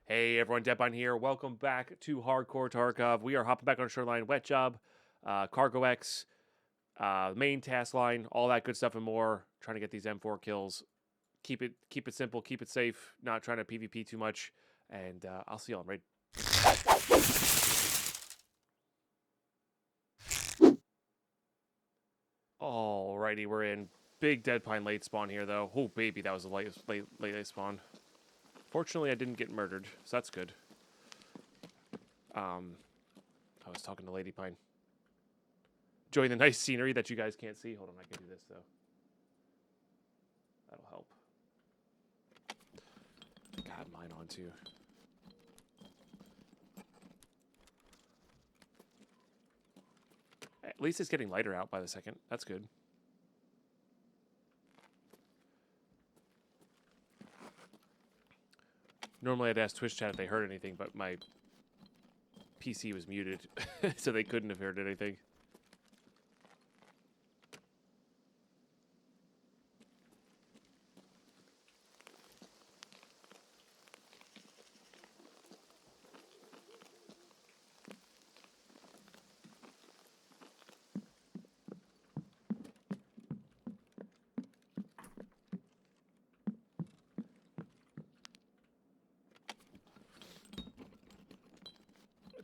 Hey everyone, Deadpine here. Welcome back to Hardcore Tarkov. We are hopping back on Shoreline, Wet Job, Cargo X, main task line, all that good stuff and more. Trying to get these M4 kills. Keep it simple, keep it safe. Not trying to PvP too much. And I'll see y'all in raid. Alrighty, we're in. Big Deadpine late spawn here though. Oh baby, that was a late spawn. Fortunately, I didn't get murdered, so that's good. I was talking to Lady Pine. Enjoying the nice scenery that you guys can't see. Hold on, I can do this though. That'll help. God, mine on too. At least it's getting lighter out by the second. That's good. Normally I'd ask Twitch chat if they heard anything, but my PC was muted, so they couldn't have heard anything.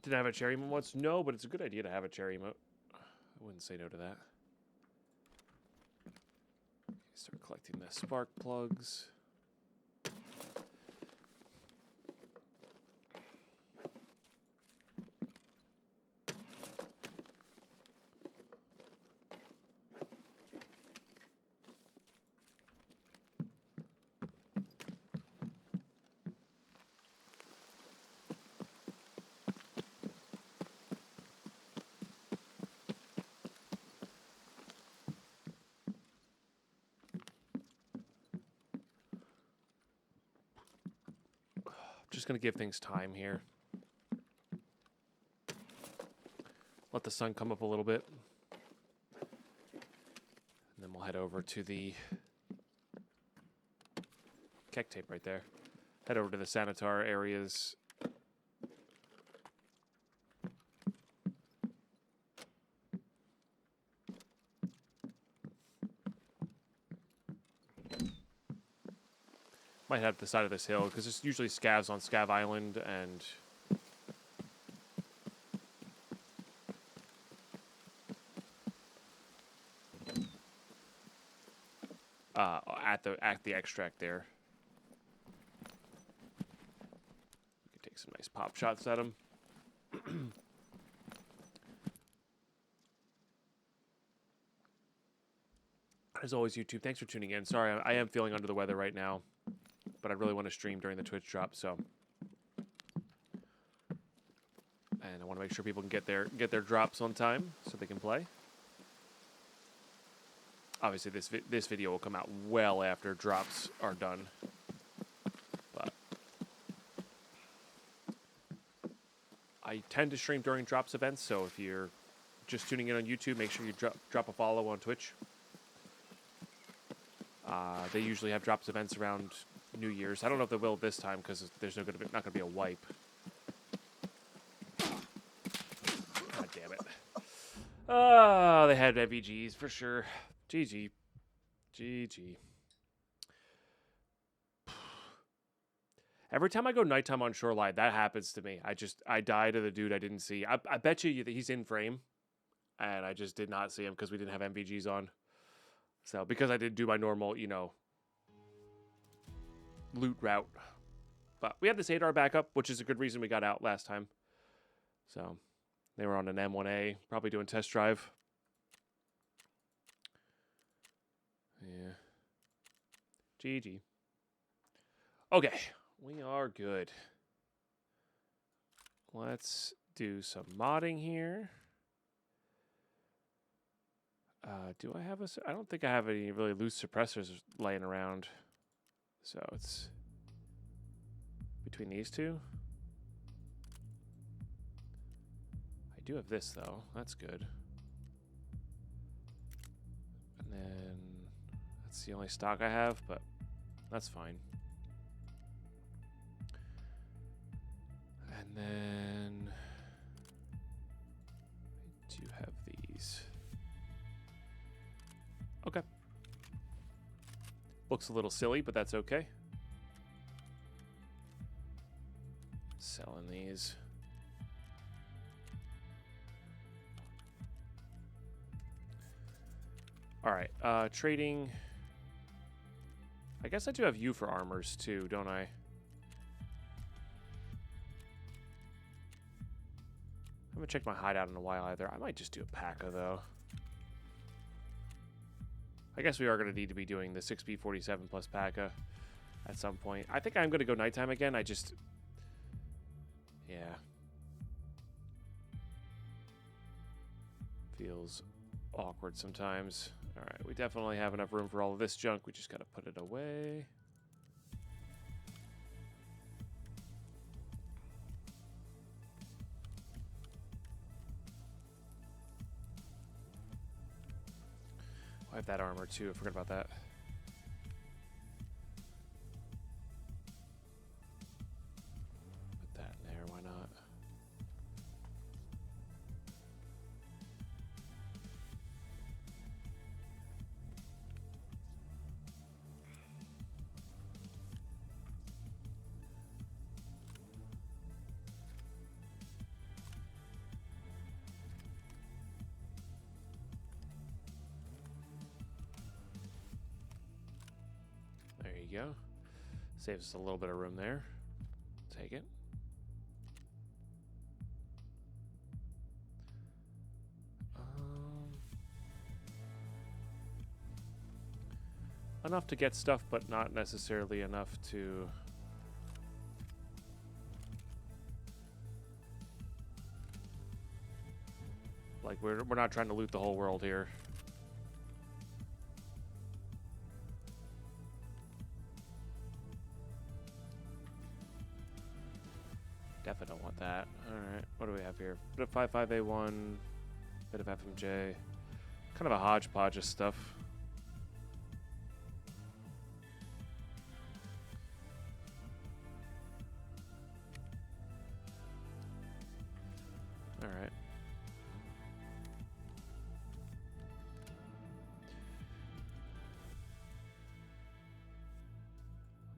Did I have a cherry emote once? No, but it's a good idea to have a cherry emote. I wouldn't say no to that. Start collecting the spark plugs. Just gonna give things time here. Let the sun come up a little bit. And then we'll head over to the keck tape right there. Head over to the sanitar areas. Might head up the side of this hill, because there's usually scavs on Scav Island, and at the extract there. You can take some nice pop shots at him. As always, YouTube, thanks for tuning in. Sorry, I am feeling under the weather right now, but I really want to stream during the Twitch drop, so. And I want to make sure people can get their drops on time so they can play. Obviously, this video will come out well after drops are done. But I tend to stream during drops events, so if you're just tuning in on YouTube, make sure you drop a follow on Twitch. They usually have drops events around New Year's. I don't know if they will this time because there's not going to be a wipe. God damn it! Oh, they had MVGs for sure. GG. GG. Every time I go nighttime on Shoreline, that happens to me. I die to the dude I didn't see. I bet you that he's in frame, and I just did not see him because we didn't have MVGs on. So, because I did do my normal, loot route. But we had this 8R backup, which is a good reason we got out last time. So, they were on an M1A, probably doing test drive. Yeah. GG. Okay, we are good. Let's do some modding here. Do I have I don't think I have any really loose suppressors laying around. So it's between these two. I do have this though. That's good. And then that's the only stock I have, but that's fine. And then I do have these. Okay. Looks a little silly, but that's okay. Selling these. All right, trading. I guess I do have you for armors too, don't I? I haven't checked my hideout in a while either. I might just do a P.A.C.A. though. I guess we are going to need to be doing the 6B47 plus P.A.C.A. at some point. I think I'm going to go nighttime again. I just... Yeah. Feels awkward sometimes. All right, we definitely have enough room for all of this junk. We just got to put it away. I have that armor too. I forgot about that. Put that in there. Why not? There you go. Saves us a little bit of room there. Take it. Enough to get stuff, but not necessarily enough to... Like, we're not trying to loot the whole world here. Definitely don't want that. Alright, what do we have here? Bit of 55A1, bit of FMJ. Kind of a hodgepodge of stuff. Alright.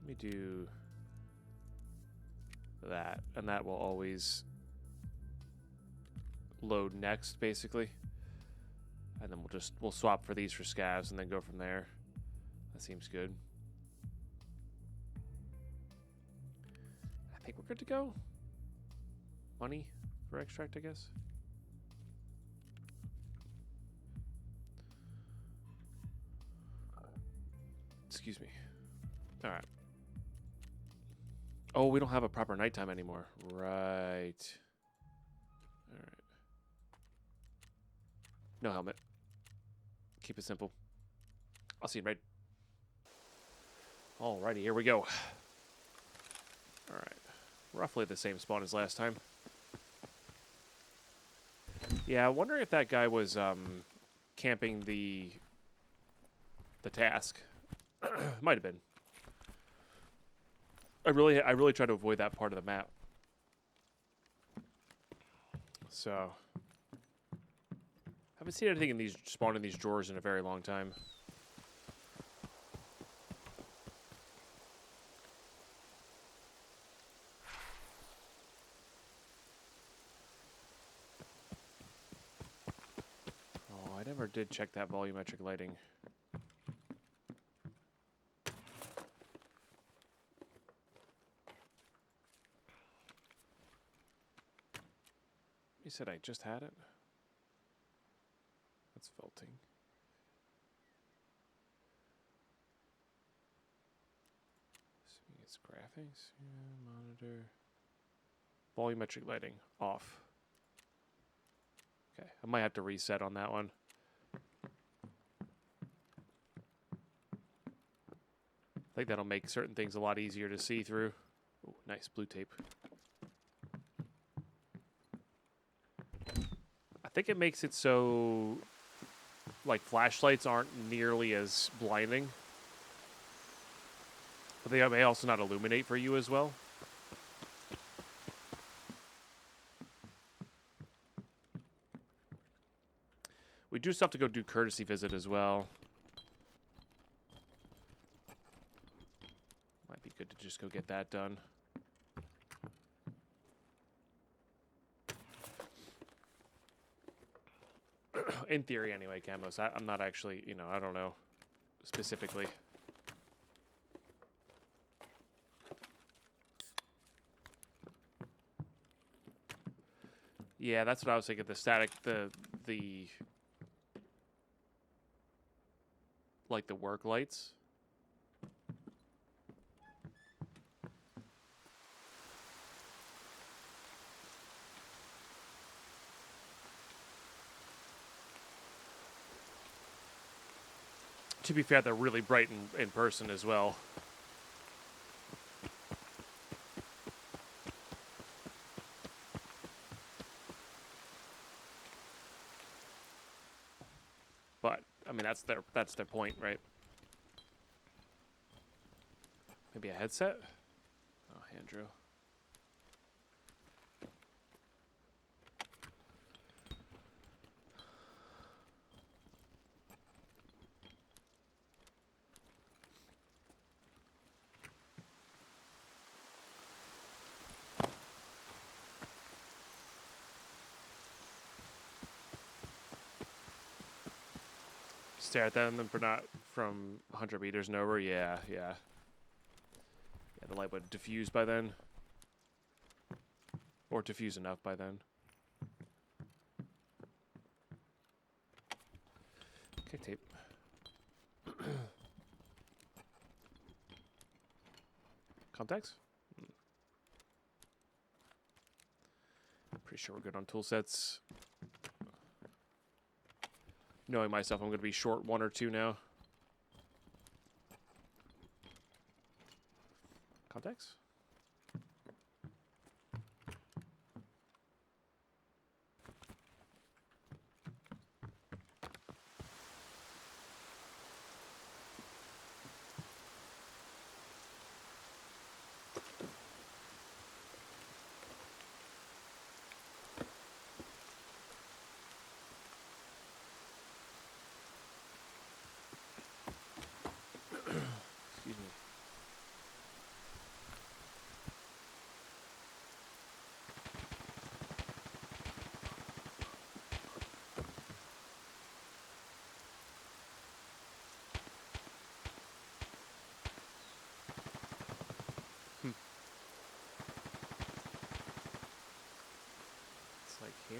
Let me do that, and that will always load next, basically. And then we'll swap for these for scavs and then go from there. That seems good. I think we're good to go. Money for extract, I guess. Excuse me. All right. Oh, we don't have a proper nighttime anymore. Right. All right. No helmet. Keep it simple. I'll see you, right? Alrighty, here we go. All right. Roughly the same spawn as last time. Yeah, I wonder if that guy was camping the task. Might have been. I really try to avoid that part of the map. So, haven't seen anything in these spawn in these drawers in a very long time. Oh, I never did check that volumetric lighting. You said I just had it? That's felting. It's graphics. Yeah, monitor. Volumetric lighting off. Okay, I might have to reset on that one. I think that'll make certain things a lot easier to see through. Ooh, nice blue tape. I think it makes it so, like, flashlights aren't nearly as blinding. But they may also not illuminate for you as well. do still have to go do courtesy visit as well. Might be good to just go get that done. In theory, anyway, Camos. I'm not actually, you know, I don't know specifically. Yeah, that's what I was thinking. The static, the like the work lights. To be fair, they're really bright in person as well. But I mean, that's their point, right? Maybe a headset? Oh, Andrew. Stare at them for not from 100 meters and over. Yeah. Yeah, the light would diffuse by then. Or diffuse enough by then. Okay, tape. Contacts? Pretty sure we're good on tool sets. Knowing myself, I'm going to be short 1 or 2 now. Contacts? Excuse me. It's like here.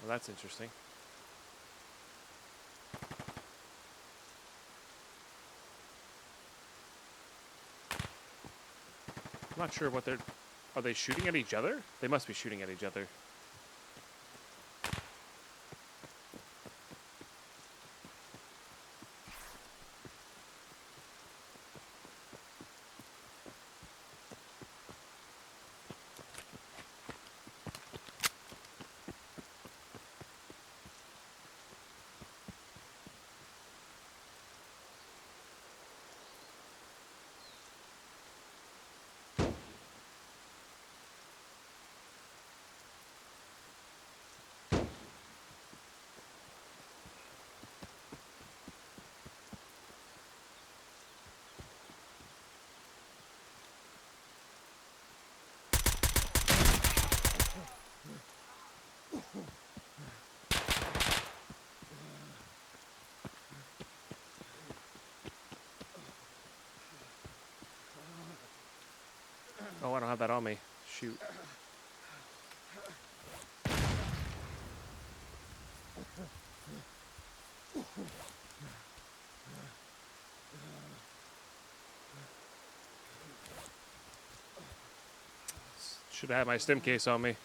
Well, that's interesting. I'm not sure what they're... Are they shooting at each other? They must be shooting at each other. Oh, I don't have that on me. Shoot. Should have had my stim case on me.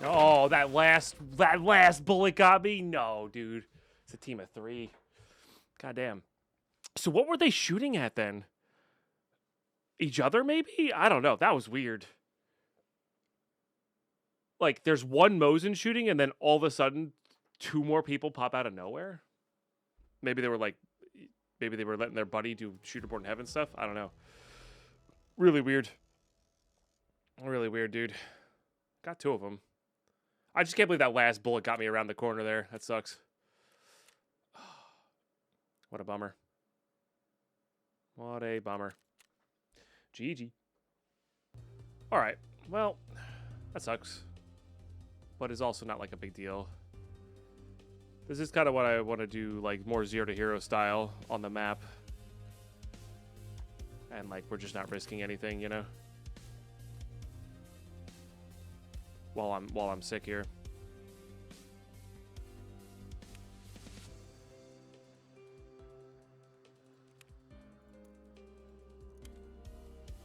Oh, that last bullet got me? No, dude. It's a team of 3. Goddamn. So what were they shooting at then? Each other, maybe? I don't know. That was weird. Like, there's one Mosin shooting, and then all of a sudden, 2 more people pop out of nowhere? Maybe they were letting their buddy do Shooterborn in Heaven stuff? I don't know. Really weird. Really weird, dude. Got 2 of them. I just can't believe that last bullet got me around the corner there. That sucks. What a bummer. What a bummer. GG. Alright. Well, that sucks. But it's also not like a big deal. This is kind of what I want to do, like, more Zero to Hero style on the map. And, like, we're just not risking anything, you know? While I'm sick here.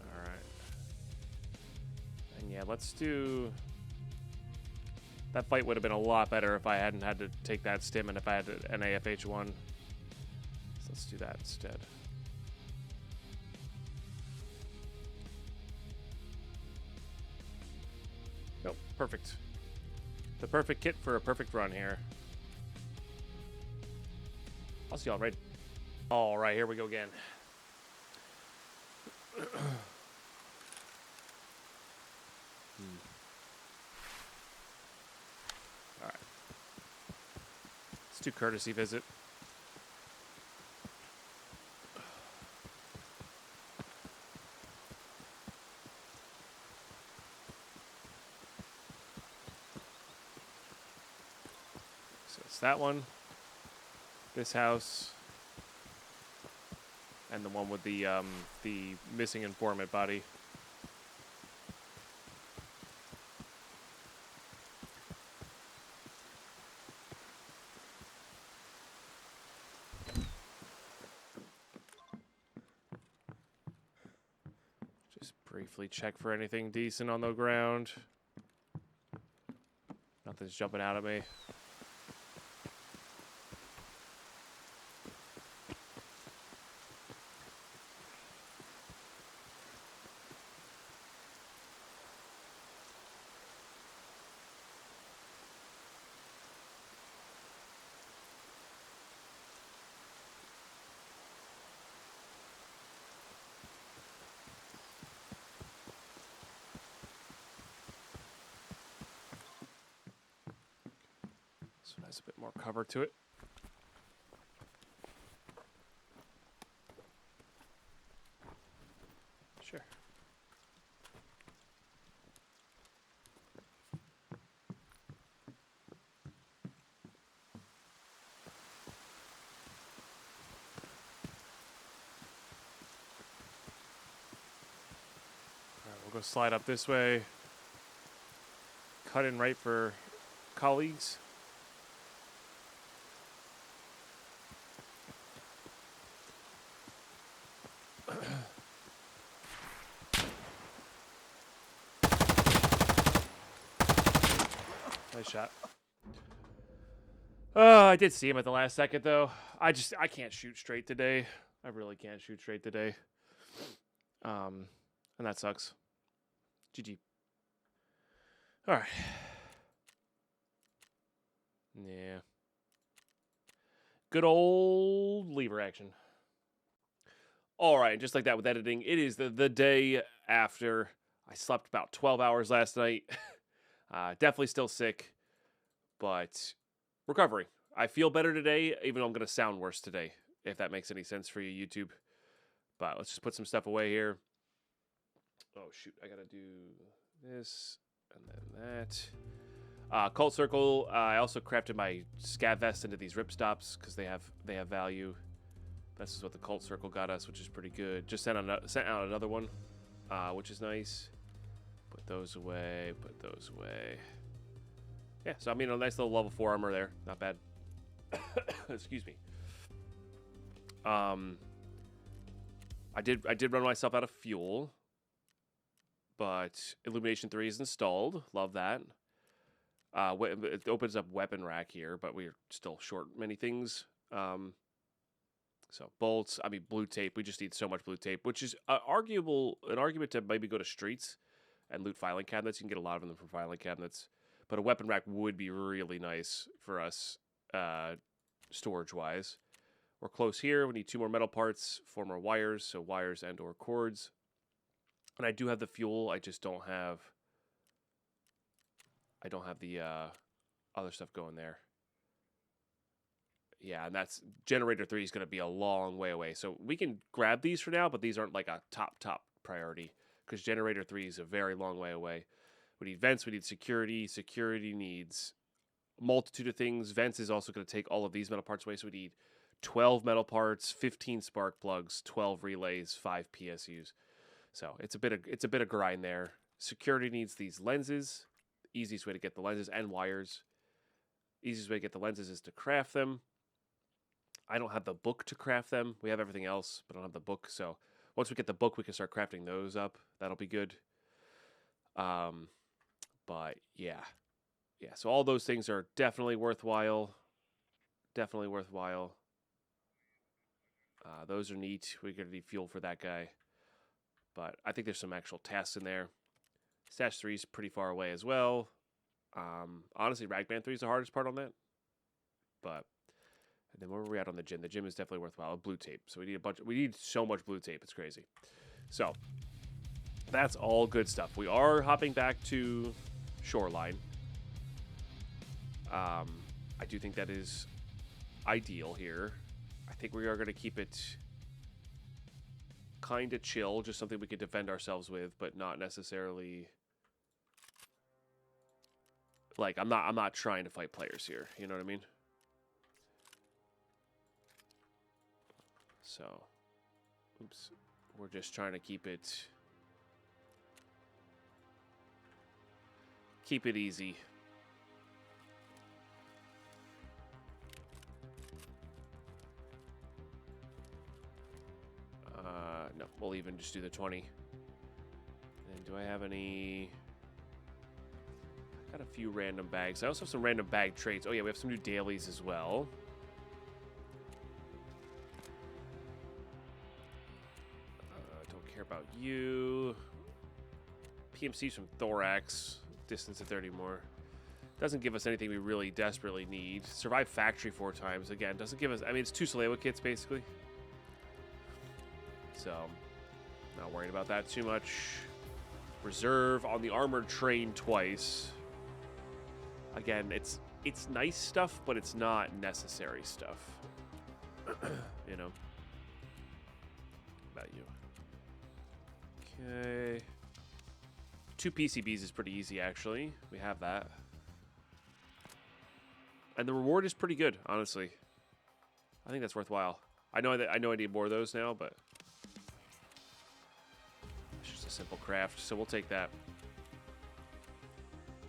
Alright. And yeah, let's do... That fight would have been a lot better if I hadn't had to take that stim and if I had an AFH1. So let's do that instead. Nope, perfect. The perfect kit for a perfect run here. I'll see y'all right. All right, here we go again. All right. Let's do courtesy visit. So it's that one, this house, and the one with the missing informant body. Just briefly check for anything decent on the ground. Nothing's jumping out at me. This one has a bit more cover to it. Sure. All right, we'll go slide up this way. Cut in right for colleagues. Nice shot. I did see him at the last second, though. I can't shoot straight today. I really can't shoot straight today. And that sucks. GG. All right. Yeah. Good old lever action. All right, just like that with editing, it is the day after. I slept about 12 hours last night. Definitely still sick, but recovering. I feel better today, even though I'm going to sound worse today, if that makes any sense for you, YouTube. But let's just put some stuff away here. Oh, shoot. I got to do this and then that. Cult Circle. I also crafted my scav vest into these ripstops because they have value. This is what the Cult Circle got us, which is pretty good. Just sent out another one, which is nice. Put those away. Put those away. Yeah, so I mean, a nice little level 4 armor there. Not bad. Excuse me. I did run myself out of fuel, but Illumination 3 is installed. Love that. It opens up weapon rack here, but we're still short many things. So bolts, I mean blue tape. We just need so much blue tape, which is an argument to maybe go to streets and loot filing cabinets. You can get a lot of them from filing cabinets, but a weapon rack would be really nice for us, storage wise. We're close here. We need 2 more metal parts, 4 more wires, so wires and or cords. And I do have the fuel. I just don't have. I don't have the other stuff going there. Yeah, and that's generator 3 is going to be a long way away. So we can grab these for now, but these aren't like a top priority because generator 3 is a very long way away. We need vents. We need security. Security needs a multitude of things. Vents is also going to take all of these metal parts away. So we need 12 metal parts, 15 spark plugs, 12 relays, 5 PSUs. So it's a bit of grind there. Security needs these lenses. Easiest way to get the lenses and wires. Easiest way to get the lenses is to craft them. I don't have the book to craft them. We have everything else, but I don't have the book. So once we get the book, we can start crafting those up. That'll be good. But yeah. So all those things are definitely worthwhile. Definitely worthwhile. Those are neat. We're going to need fuel for that guy. But I think there's some actual tasks in there. Stash 3 is pretty far away as well. Honestly, Ragman 3 is the hardest part on that. But, and then where were we at on the gym? The gym is definitely worthwhile. Blue tape. So we need so much blue tape. It's crazy. So, that's all good stuff. We are hopping back to Shoreline. I do think that is ideal here. I think we are going to keep it kind of chill, just something we could defend ourselves with, but not necessarily like I'm not trying to fight players here, you know what I mean? So, oops, we're just trying to keep it easy. No, we'll even just do the 20. And do I have any? I got a few random bags. I also have some random bag traits. Oh yeah, we have some new dailies as well. Don't care about you. PMCs from Thorax. Distance of 30 more. Doesn't give us anything we really desperately need. Survive factory 4 times. Again, doesn't give us. I mean, it's 2 Salewa kits basically. So, not worried about that too much. Reserve on the armored train twice. Again, it's nice stuff, but it's not necessary stuff. You know. About you. Okay. 2 PCBs is pretty easy, actually. We have that. And the reward is pretty good, honestly. I think that's worthwhile. I know I need more of those now, but it's just a simple craft, so we'll take that.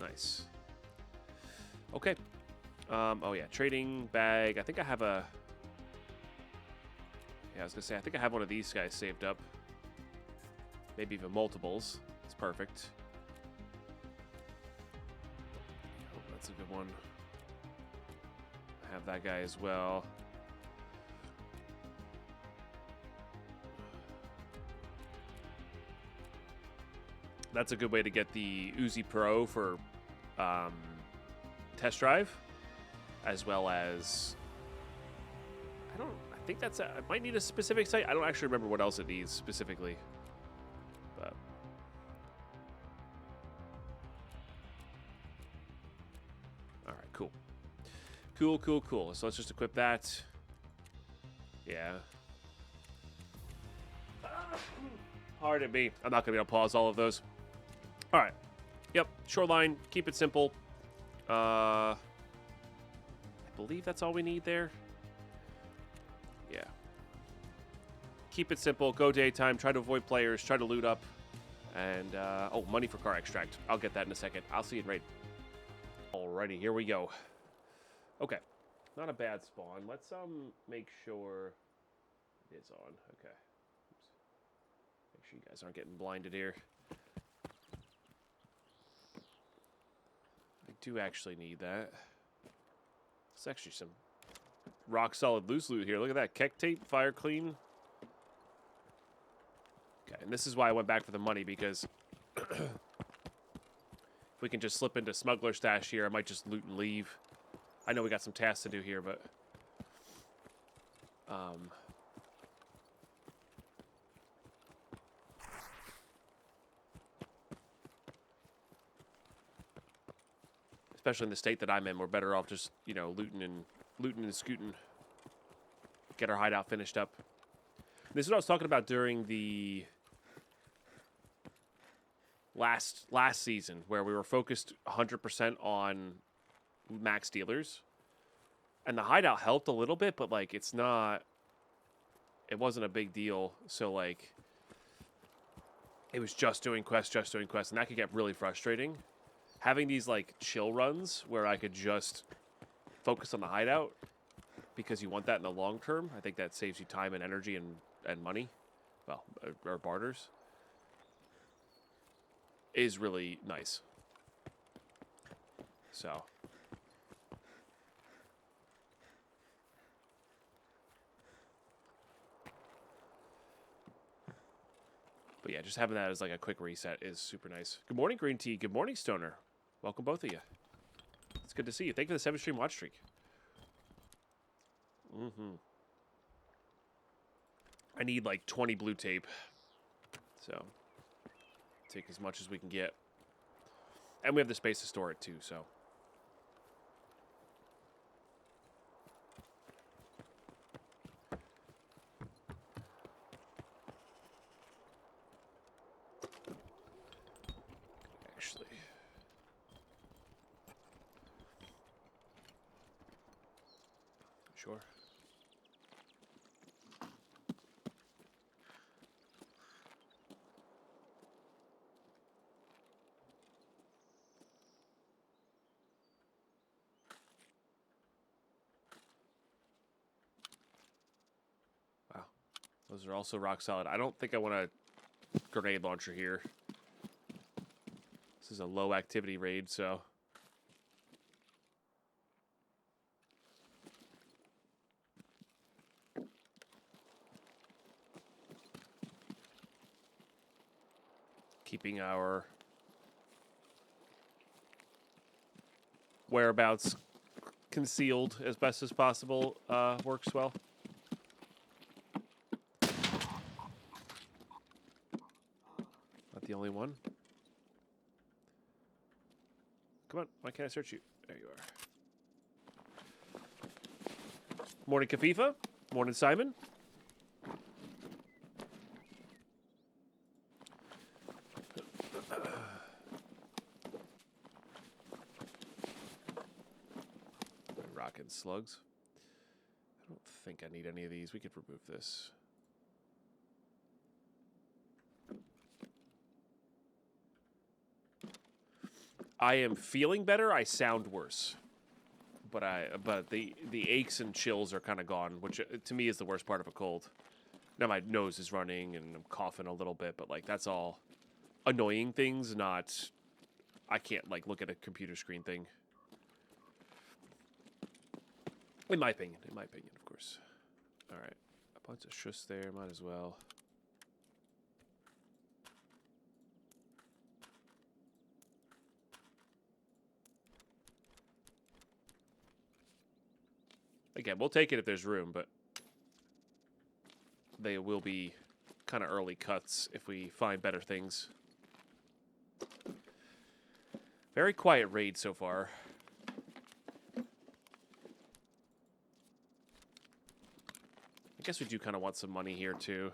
Nice. Okay. Oh yeah, trading bag. I think I have a. Yeah, I was gonna say I think I have one of these guys saved up. Maybe even multiples. It's perfect. Oh, that's a good one. I have that guy as well. That's a good way to get the Uzi Pro for test drive, as well as I think that's I might need a specific site. I don't actually remember what else it needs specifically, but all right, cool. So let's just equip that. Yeah. Pardon me. I'm not gonna be able to pause all of those. All right. Yep. Shoreline. Keep it simple. I believe that's all we need there. Yeah. Keep it simple. Go daytime. Try to avoid players. Try to loot up. And, oh, money for car extract. I'll get that in a second. I'll see you in raid. Alrighty, here we go. Okay. Not a bad spawn. Let's, make sure it is on. Okay. Oops. Make sure you guys aren't getting blinded here. do actually need that. It's actually some rock solid loose loot here. Look at that. Keck tape, fire clean. Okay, and this is why I went back for the money, because if we can just slip into smuggler stash here, I might just loot and leave. I know we got some tasks to do here, but especially in the state that I'm in, we're better off just, you know, looting and scooting. Get our hideout finished up. This is what I was talking about during the last season, where we were focused 100% on max dealers. And the hideout helped a little bit, but, like, it wasn't a big deal. So, like, it was just doing quests, and that could get really frustrating. Having these, like, chill runs where I could just focus on the hideout, because you want that in the long term, I think that saves you time and energy and money, well, or barters, is really nice. So, but yeah, just having that as like a quick reset is super nice. Good morning, Green Tea. Good morning, Stoner. Welcome, both of you. It's good to see you. Thank you for the 7-stream watch streak. I need like 20 blue tape, so take as much as we can get. And we have the space to store it too, so. Actually. Sure. Wow. Those are also rock solid. I don't think I want a grenade launcher here. This is a low activity raid, so. Keeping our whereabouts concealed as best as possible works well. Not the only one. Come on, why can't I search you? There you are. Morning, Kafifa. Morning, Simon. Rocket slugs. I don't think I need any of these. We could remove this. I am feeling better. I sound worse, but the aches and chills are kind of gone, which to me is the worst part of a cold. Now my nose is running and I'm coughing a little bit, but like that's all annoying things. Not, I can't like look at a computer screen thing. In my opinion, of course. All right, a bunch of shush there. Might as well. Again, we'll take it if there's room, but they will be kind of early cuts if we find better things. Very quiet raid so far. I guess we do kind of want some money here too.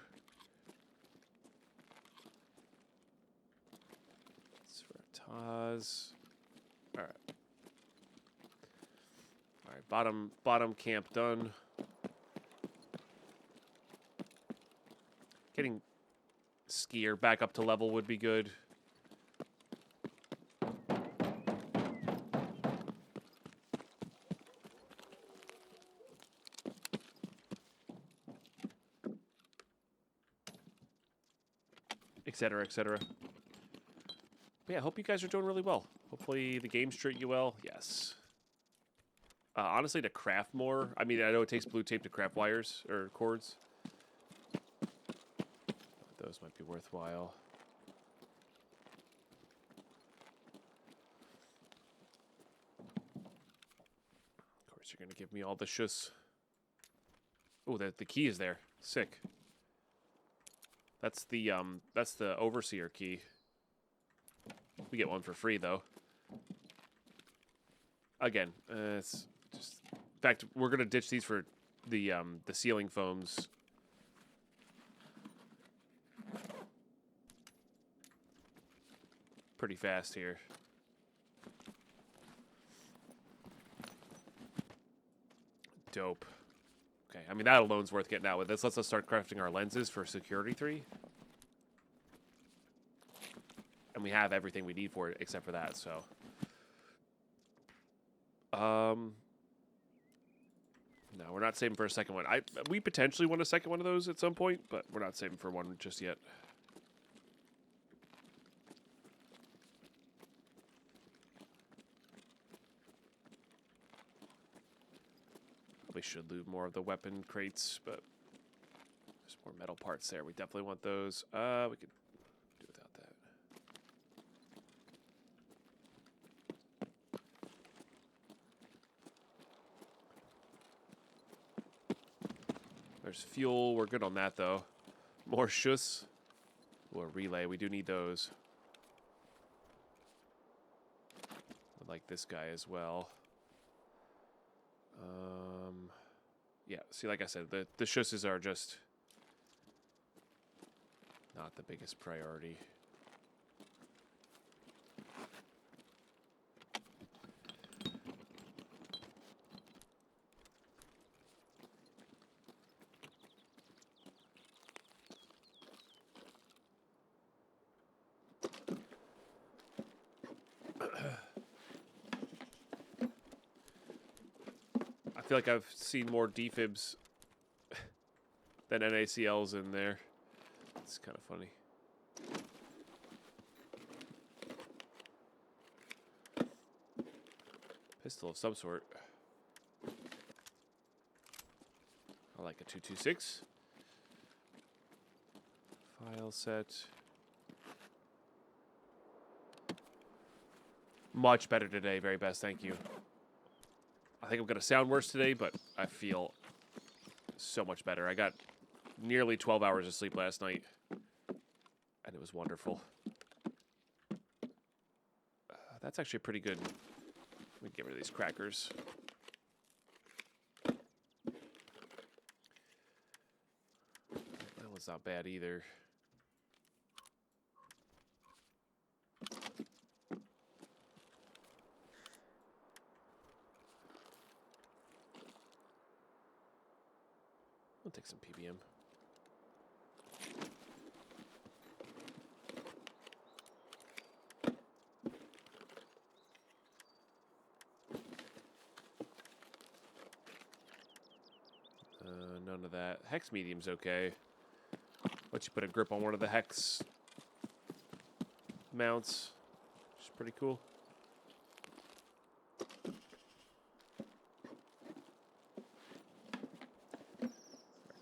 It's for Taz. All right. All right, bottom camp done. Getting skier back up to level would be good. Etc., etc. But yeah, I hope you guys are doing really well. Hopefully the games treat you well. Yes. Honestly, to craft more, I mean, I know it takes blue tape to craft wires or cords. Those might be worthwhile. Of course, you're going to give me all the shus. Oh, the key is there. Sick. That's the overseer key. We get one for free though. Again, it's just. In fact, we're gonna ditch these for the ceiling foams. Pretty fast here. Dope. Okay, I mean that alone's worth getting out with. This lets us start crafting our lenses for Security 3. And we have everything we need for it except for that, so. No, we're not saving for a second one. We potentially want a second one of those at some point, but we're not saving for one just yet. Probably should loot more of the weapon crates, but there's more metal parts there. We definitely want those. We could do without that. There's fuel. We're good on that, though. More shus. Or relay. We do need those. I like this guy as well. Yeah, see, like I said, the shusses are just not the biggest priority. I feel like I've seen more defibs than NACLs in there. It's kind of funny. Pistol of some sort. I like a 226. File set. Much better today. Very best. Thank you. I think I'm going to sound worse today, but I feel so much better. I got nearly 12 hours of sleep last night, and it was wonderful. That's actually pretty good. Let me get rid of these crackers. That one's not bad either. I'll take some PBM. None of that. Hex medium's okay. Let you put a grip on one of the hex mounts, which is pretty cool.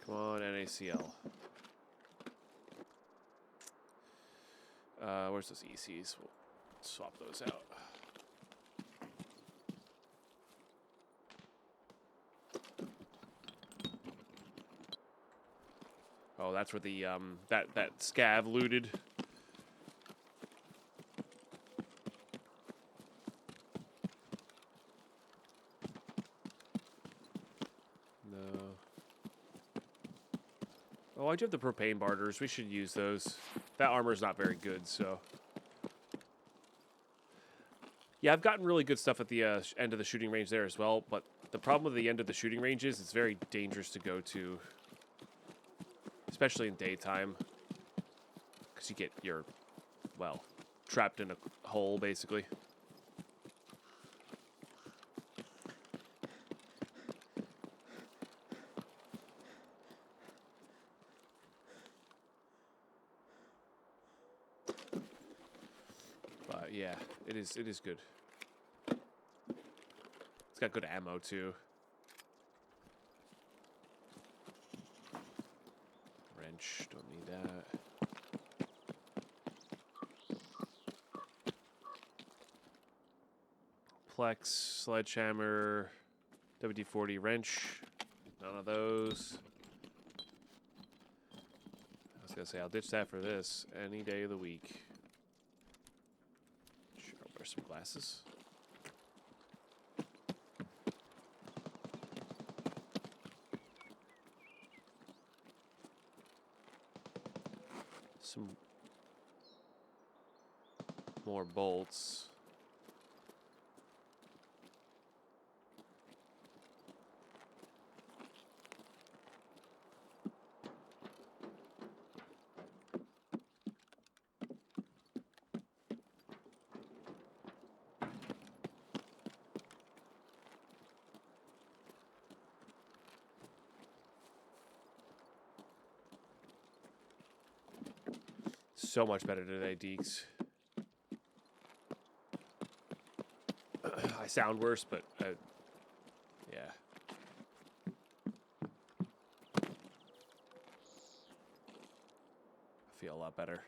Come on, NACL. Where's those ECs? We'll swap those out. Oh, that's where the that scav looted. No. Oh, I do have the propane barters. We should use those. That armor's not very good, so. Yeah, I've gotten really good stuff at the end of the shooting range there as well, but the problem with the end of the shooting range is it's very dangerous to go to. Especially in daytime. Because you get your, well, trapped in a hole, basically. But yeah, it It is good. It's got good ammo too. Wrench, don't need that. Plex, sledgehammer, WD-40 wrench. None of those. I was gonna say I'll ditch that for this any day of the week. Sure, I'll wear some glasses. Some more bolts. So much better today, Deeks. I sound worse, but yeah. I feel a lot better.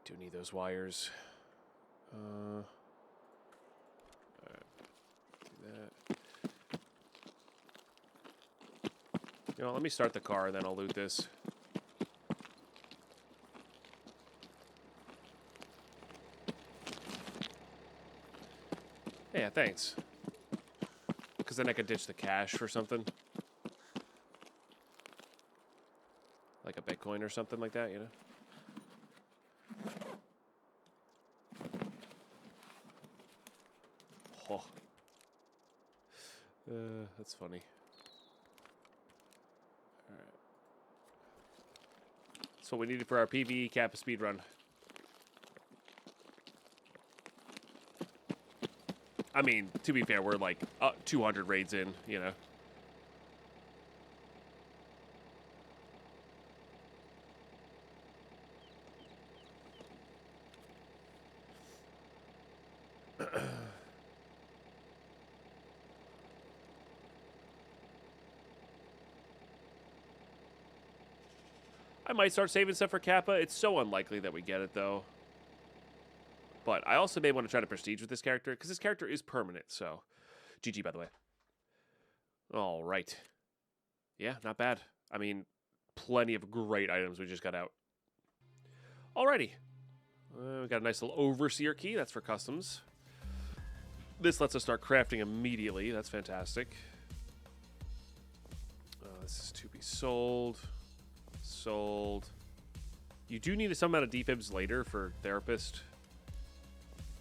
Do need those wires. Alright. Do that. You know, let me start the car, and then I'll loot this. Yeah, thanks. Because then I could ditch the cash for something. Like a Bitcoin or something like that, you know? Oh. That's funny. Alright. That's what we needed for our PvE Kappa speedrun. I mean, to be fair, we're like 200 raids in, you know. I might start saving stuff for Kappa. It's so unlikely that we get it, though. But I also may want to try to prestige with this character, because this character is permanent, so... GG, by the way. All right. Yeah, not bad. I mean, plenty of great items we just got out. Alrighty. We got a nice little overseer key. That's for customs. This lets us start crafting immediately. That's fantastic. This is to be sold. Sold. You do need some amount of defibs later for therapist.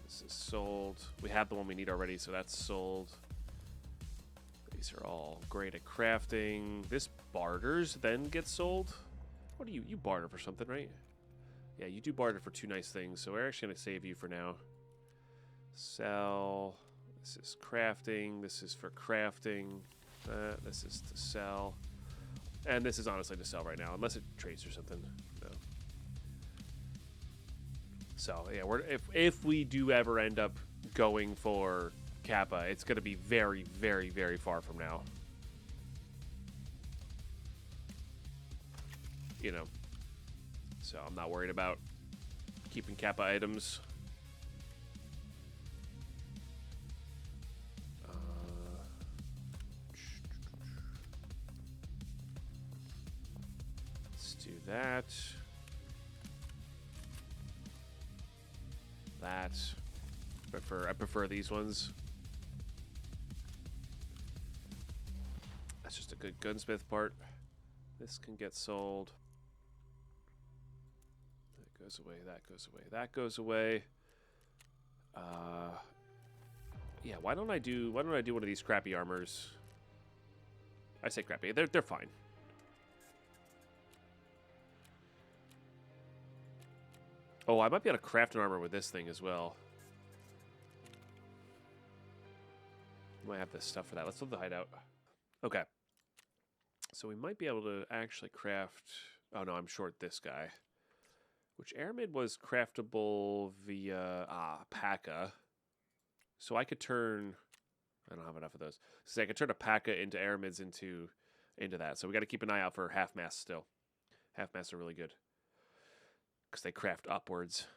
This is sold. We have the one we need already, so that's sold. These are all great at crafting. This barters, then gets sold. What do you barter for something, right? Yeah, you do barter for 2 nice things, so we're actually going to save you for now. Sell. This is crafting. This is for crafting. This is to sell. And this is honestly to sell right now, unless it trades or something. No. So yeah, if we do ever end up going for Kappa, it's going to be very, very, very far from now. You know, so I'm not worried about keeping Kappa items. Let's do that. That. I prefer these ones. That's just a good gunsmith part. This can get sold. That goes away, that goes away, that goes away. Yeah, why don't I do one of these crappy armors? I say crappy. They're fine. Oh, I might be able to craft an armor with this thing as well. Might have this stuff for that. Let's look at the hideout. Okay. So we might be able to actually craft Oh no, I'm short this guy. Which aramid was craftable via P.A.K.A. So I could turn... I don't have enough of those. So I could turn a P.A.K.A. into aramids into that. So we got to keep an eye out for half-masts still. Half-masts are really good. Because they craft upwards.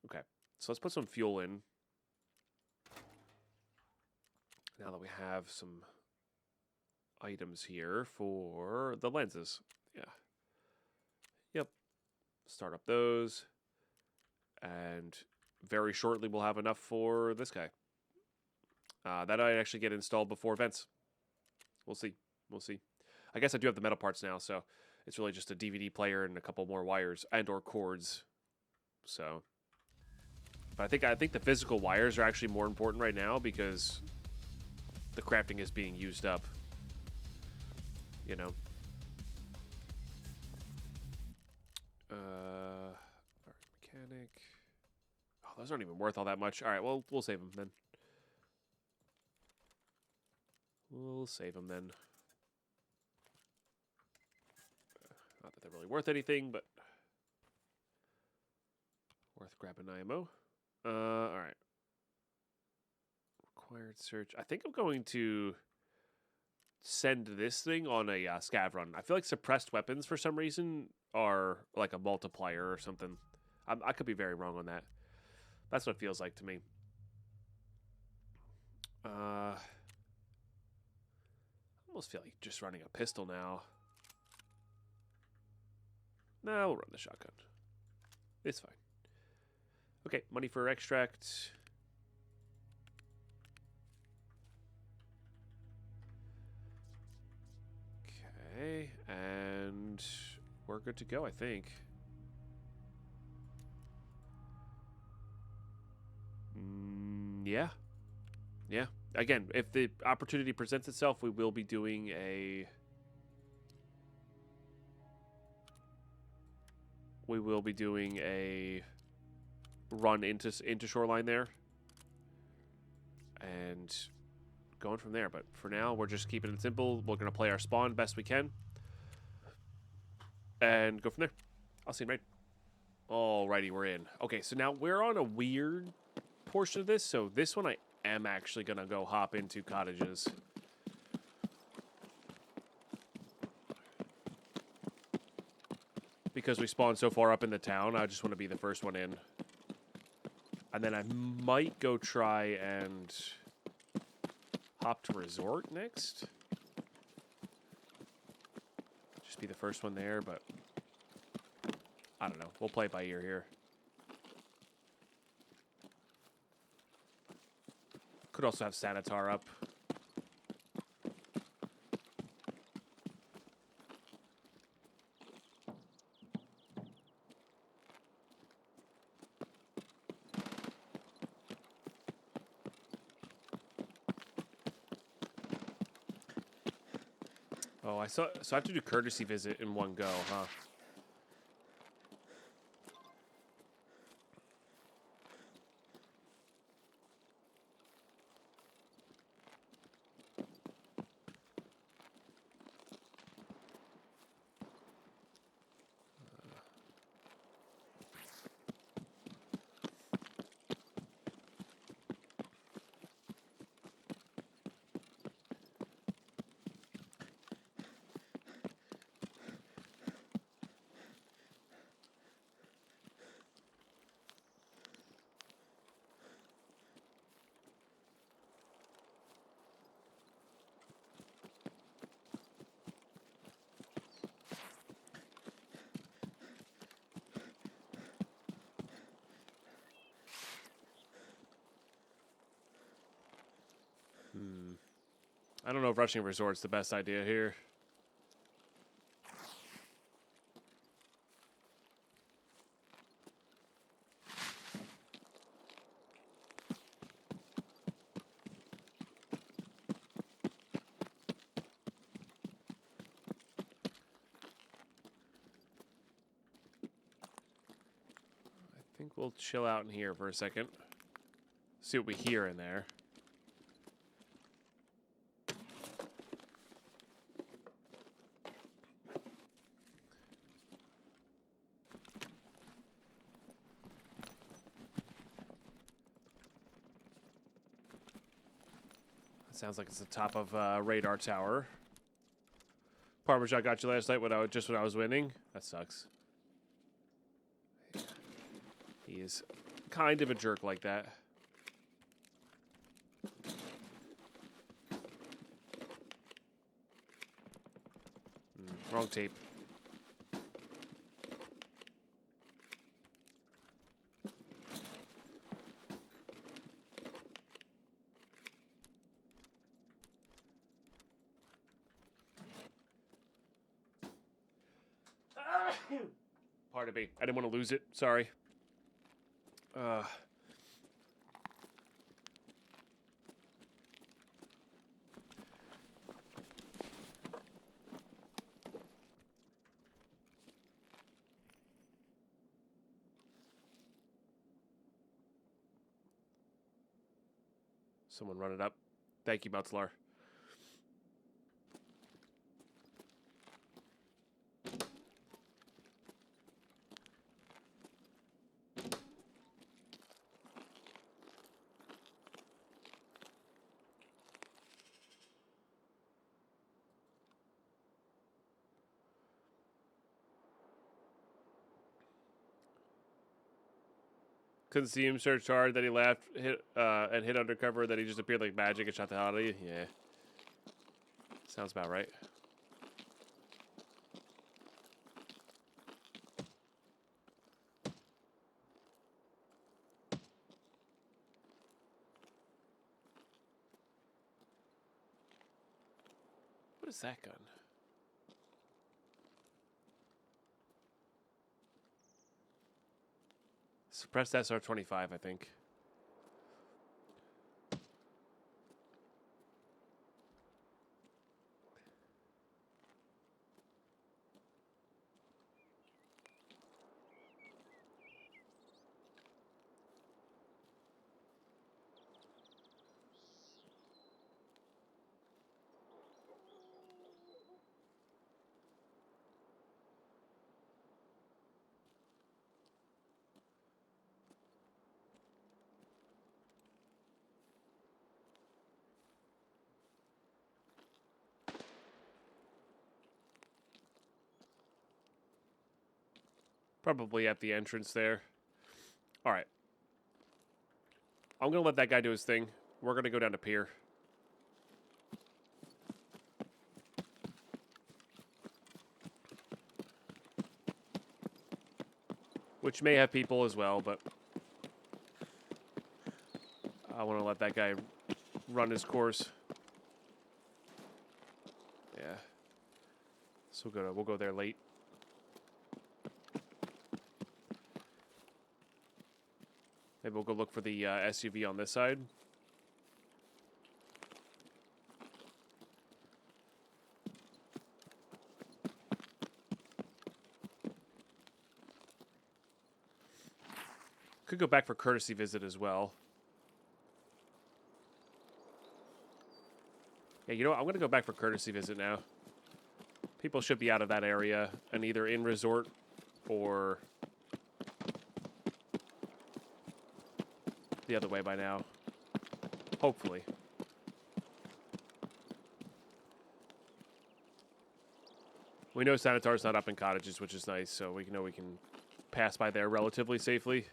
Okay. So let's put some fuel in. Now that we have some items here for the lenses. Yeah. Yep. Start up those. And very shortly we'll have enough for this guy. That might actually get installed before events. We'll see. We'll see. I guess I do have the metal parts now, so it's really just a DVD player and a couple more wires and or cords. So, but I think the physical wires are actually more important right now because the crafting is being used up. You know. Mechanic. Oh, those aren't even worth all that much. All right, well, we'll save them then. We'll save them then. Not that they're really worth anything, but worth grabbing IMO. All right. Required search. I think I'm going to send this thing on a scav run. I feel like suppressed weapons for some reason are like a multiplier or something. I could be very wrong on that. That's what it feels like to me. I almost feel like just running a pistol now. No, we'll run the shotgun. It's fine. Okay, money for extract. Okay, and we're good to go, I think. Yeah. Yeah. Again, if the opportunity presents itself, we will be doing a... run into Shoreline there. And going from there. But for now, we're just keeping it simple. We're going to play our spawn best we can. And go from there. I'll see you, right? Alrighty, we're in. Okay, so now we're on a weird portion of this. So this one I am actually going to go hop into cottages. Because we spawned so far up in the town, I just want to be the first one in. And then I might go try and hop to resort next. Just be the first one there, but I don't know. We'll play it by ear here. Could also have Sanitar up. Oh, so I have to do courtesy visit in one go, huh? I don't know if rushing resort's the best idea here. I think we'll chill out in here for a second. See what we hear in there. Sounds like it's the top of radar tower. Parmesan got you last night when I was winning. That sucks. Yeah. He is kind of a jerk like that. Wrong tape. Pardon me. I didn't want to lose it. Sorry. Someone run it up. Thank you, Mutzlar. Couldn't see him, searched hard, then he laughed, and hit undercover, then he just appeared like magic and shot the hell out of you. Yeah. Sounds about right. What is that gun? Suppressed SR-25, I think. Probably at the entrance there. All right. I'm going to let that guy do his thing. We're going to go down to pier. Which may have people as well, but I want to let that guy run his course. Yeah. So we'll go there late. Maybe we'll go look for the SUV on this side. Could go back for courtesy visit as well. Yeah, you know what? I'm going to go back for courtesy visit now. People should be out of that area and either in resort or the other way by now. Hopefully. We know Sanitar's not up in cottages, which is nice, so we know we can pass by there relatively safely.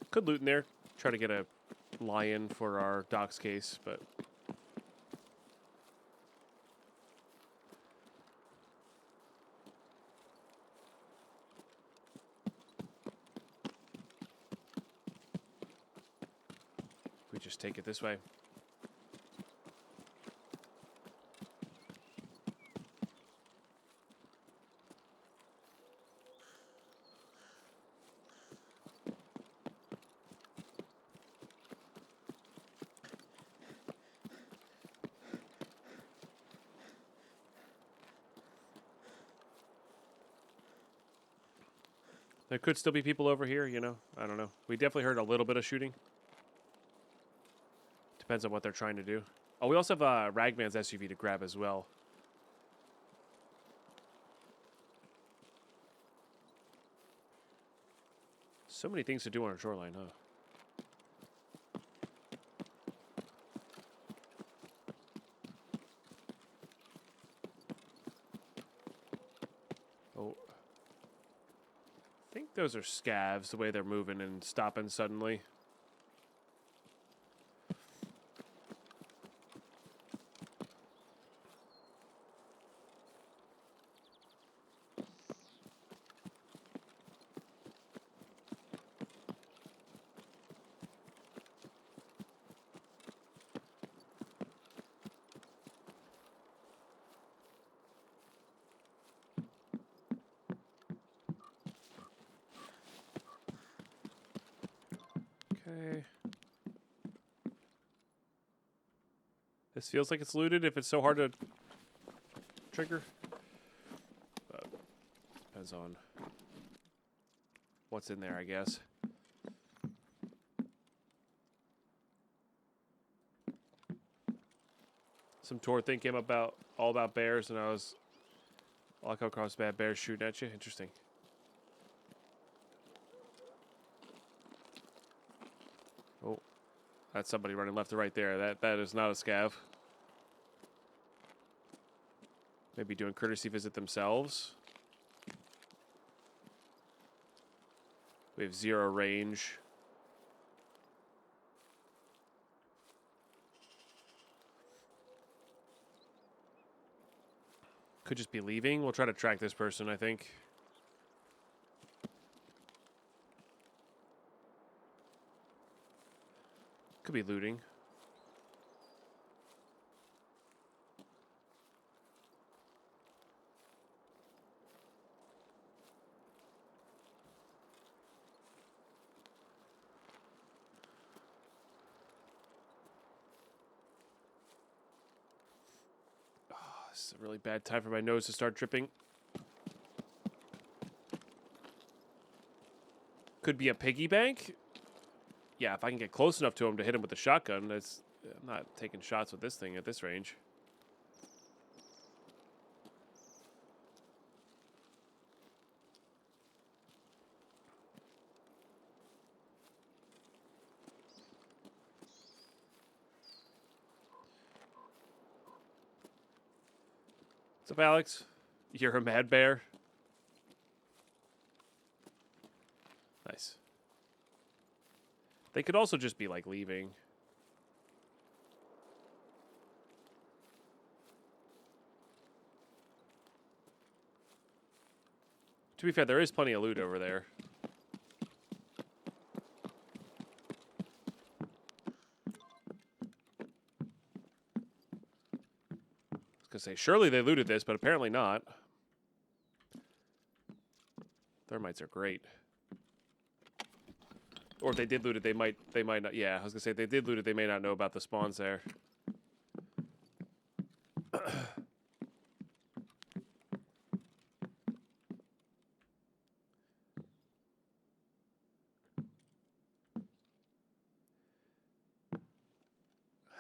Could loot in there. Try to get a lie-in for our docs case, but we just take it this way. There could still be people over here, you know. I don't know. We definitely heard a little bit of shooting. Depends on what they're trying to do. Oh, we also have Ragman's SUV to grab as well. So many things to do on a shoreline, huh? I think those are scavs, the way they're moving and stopping suddenly. Okay. This feels like it's looted if it's so hard to trigger. Depends on what's in there, I guess. Some tour thing came about all about bears, and I'll come across bad bears shooting at you. Interesting. Oh, that's somebody running left to right there. That is not a scav. Maybe doing courtesy visit themselves. We have 0 range. Could just be leaving. We'll try to track this person, I think. Could be looting. This is a really bad time for my nose to start dripping. Could be a piggy bank. Yeah, if I can get close enough to him to hit him with the shotgun, I'm not taking shots with this thing at this range. What's up, Alex? You're a mad bear? Nice. They could also just be, like, leaving. To be fair, there is plenty of loot over there. I was gonna say, surely they looted this, but apparently not. Thermites are great. Or if they did loot it, they might not. Yeah, I was gonna say, if they did loot it, they may not know about the spawns there.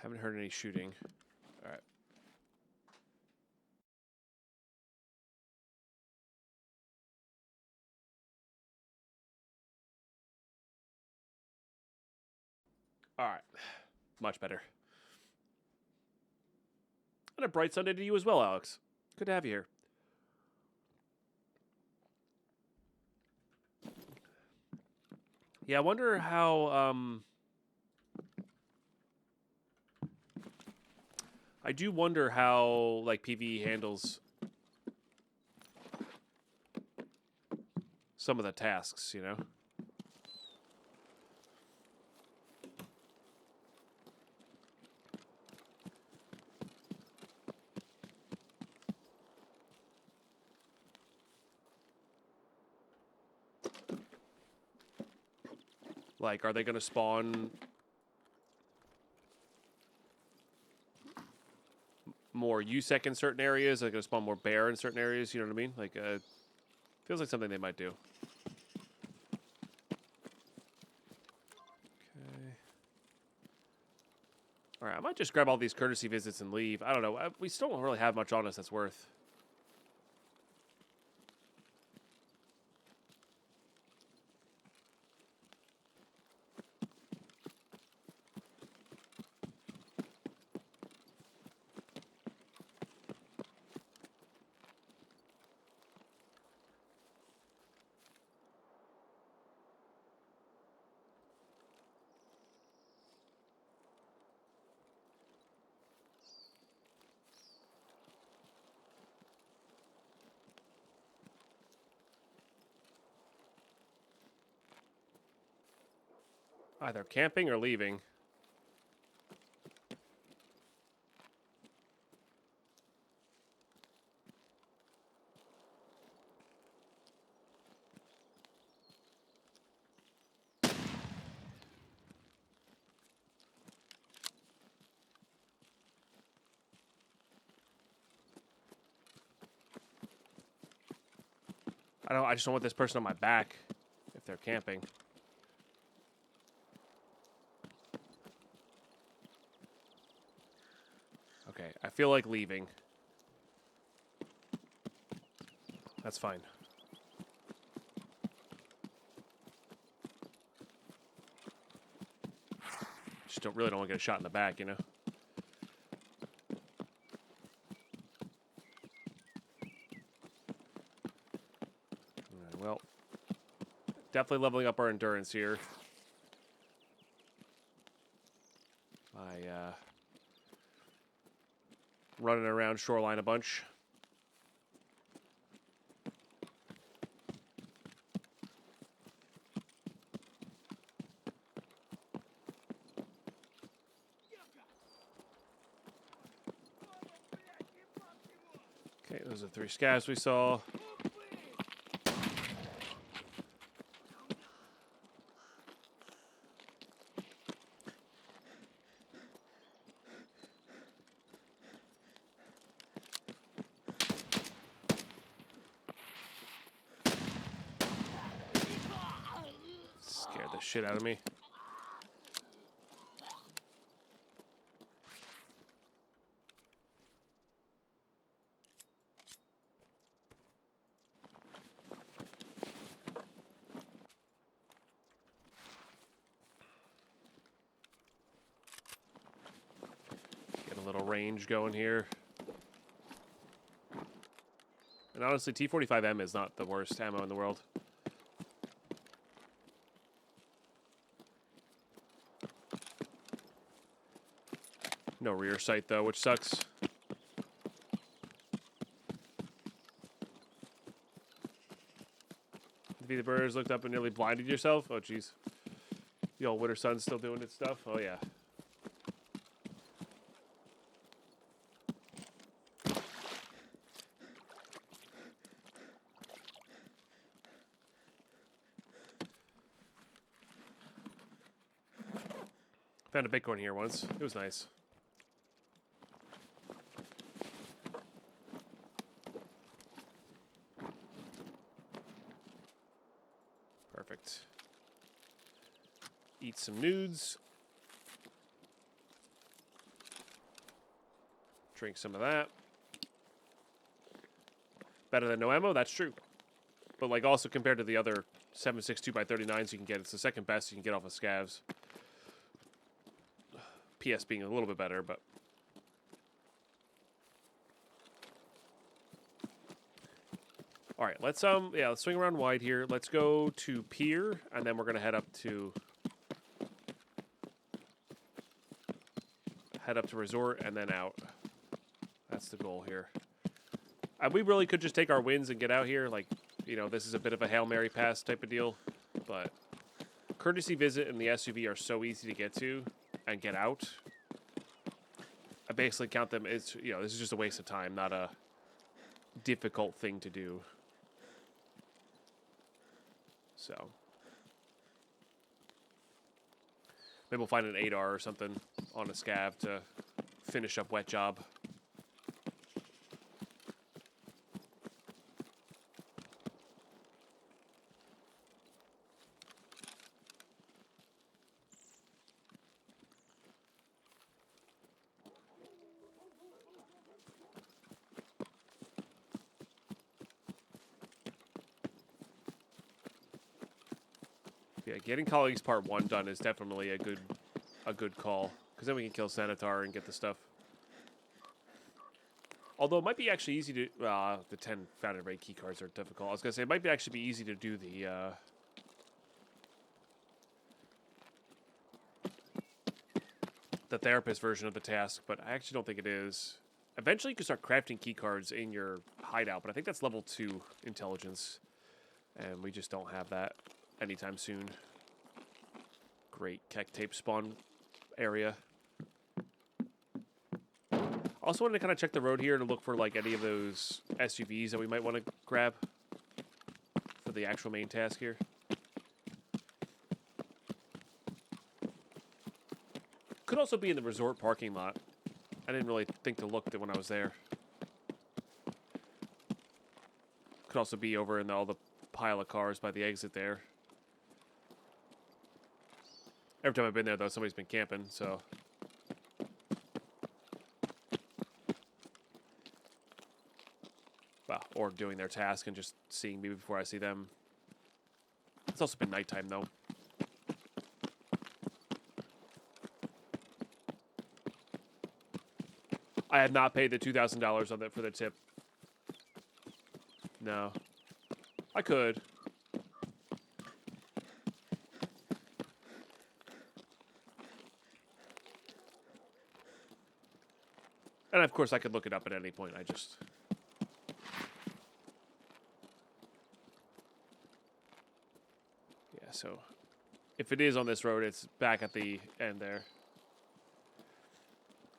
Haven't heard any shooting. All right. All right. Much better. And a bright Sunday to you as well, Alex. Good to have you here. Yeah, I wonder how... I do wonder how, like, PvE handles some of the tasks, you know? Like, are they going to spawn more USEC in certain areas? Are they going to spawn more bear in certain areas? You know what I mean? Like, feels like something they might do. Okay. All right, I might just grab all these courtesy visits and leave. I don't know. We still don't really have much on us that's worth. Either camping or leaving. I just don't want this person on my back if they're camping. Okay, I feel like leaving. That's fine. Just really don't want to get a shot in the back, you know? Alright, well, definitely leveling up our endurance here. By running around Shoreline a bunch. Okay, those are 3 scavs we saw. Scared the shit out of me. Get a little range going here. And honestly, T45M is not the worst ammo in the world. No rear sight, though, which sucks. The birds looked up and nearly blinded yourself? Oh, jeez. The old winter sun's still doing its stuff? Oh, yeah. Found a Bitcoin here once. It was nice. Perfect. Eat some nudes. Drink some of that. Better than no ammo? That's true. But, like, also compared to the other 7.62x39s you can get, it's the second best you can get off of scavs. PS being a little bit better, but... Alright, let's swing around wide here. Let's go to Pier, and then we're gonna head up to Resort and then out. That's the goal here. And we really could just take our wins and get out here. Like, you know, this is a bit of a Hail Mary pass type of deal. But Courtesy Visit and the SUV are so easy to get to and get out. I basically count them as, you know, this is just a waste of time, not a difficult thing to do. So maybe we'll find an 8R or something on a scav to finish up wet job. Yeah, getting Colleagues Part 1 done is definitely a good call. Because then we can kill Sanitar and get the stuff. Although it might be actually easy to... the 10 founded raid keycards are difficult. I was going to say, it might actually be easy to do the therapist version of the task, but I actually don't think it is. Eventually you can start crafting keycards in your hideout, but I think that's level 2 intelligence. And we just don't have that anytime soon. great keck tape spawn area. Also wanted to kind of check the road here to look for like any of those SUVs that we might want to grab for the actual main task here. Could also be in the resort parking lot. I didn't really think to look when I was there. Could also be over in all the pile of cars by the exit there. Every time I've been there, though, somebody's been camping, so... Well, or doing their task and just seeing me before I see them. It's also been nighttime, though. I have not paid the $2,000 on it for the tip. No. I could. And of course I could look it up at any point. I just... Yeah, so... If it is on this road, it's back at the end there.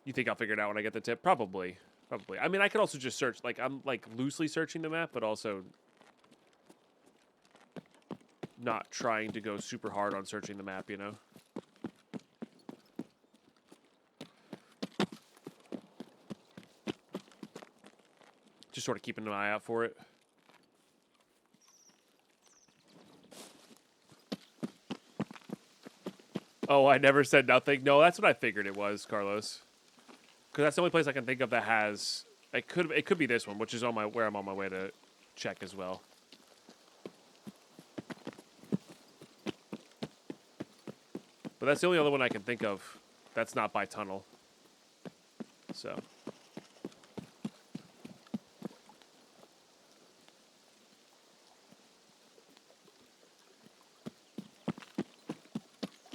You think I'll figure it out when I get the tip? Probably. Probably. I mean, I could also just search. Like, I'm, like, loosely searching the map, but also not trying to go super hard on searching the map, you know? Just sort of keeping an eye out for it. Oh, I never said nothing? No, that's what I figured it was, Carlos. Because that's the only place I can think of that has... It could be this one, which is on my where I'm on my way to check as well. But that's the only other one I can think of that's not by tunnel. So...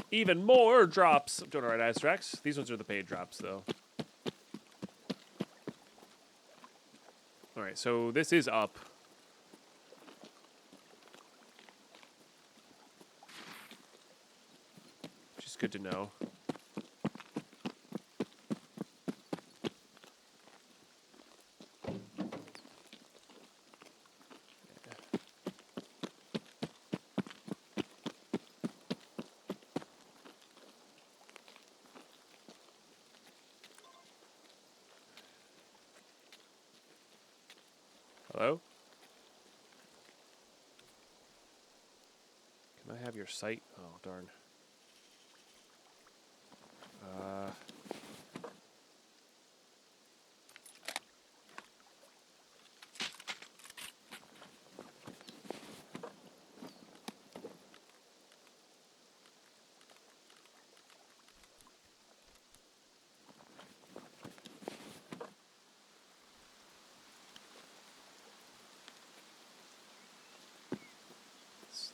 Even more drops. I'm doing all right, Astrax. These ones are the paid drops, though. All right, so this is up. Which is good to know. Hello? Can I have your site? Oh, darn.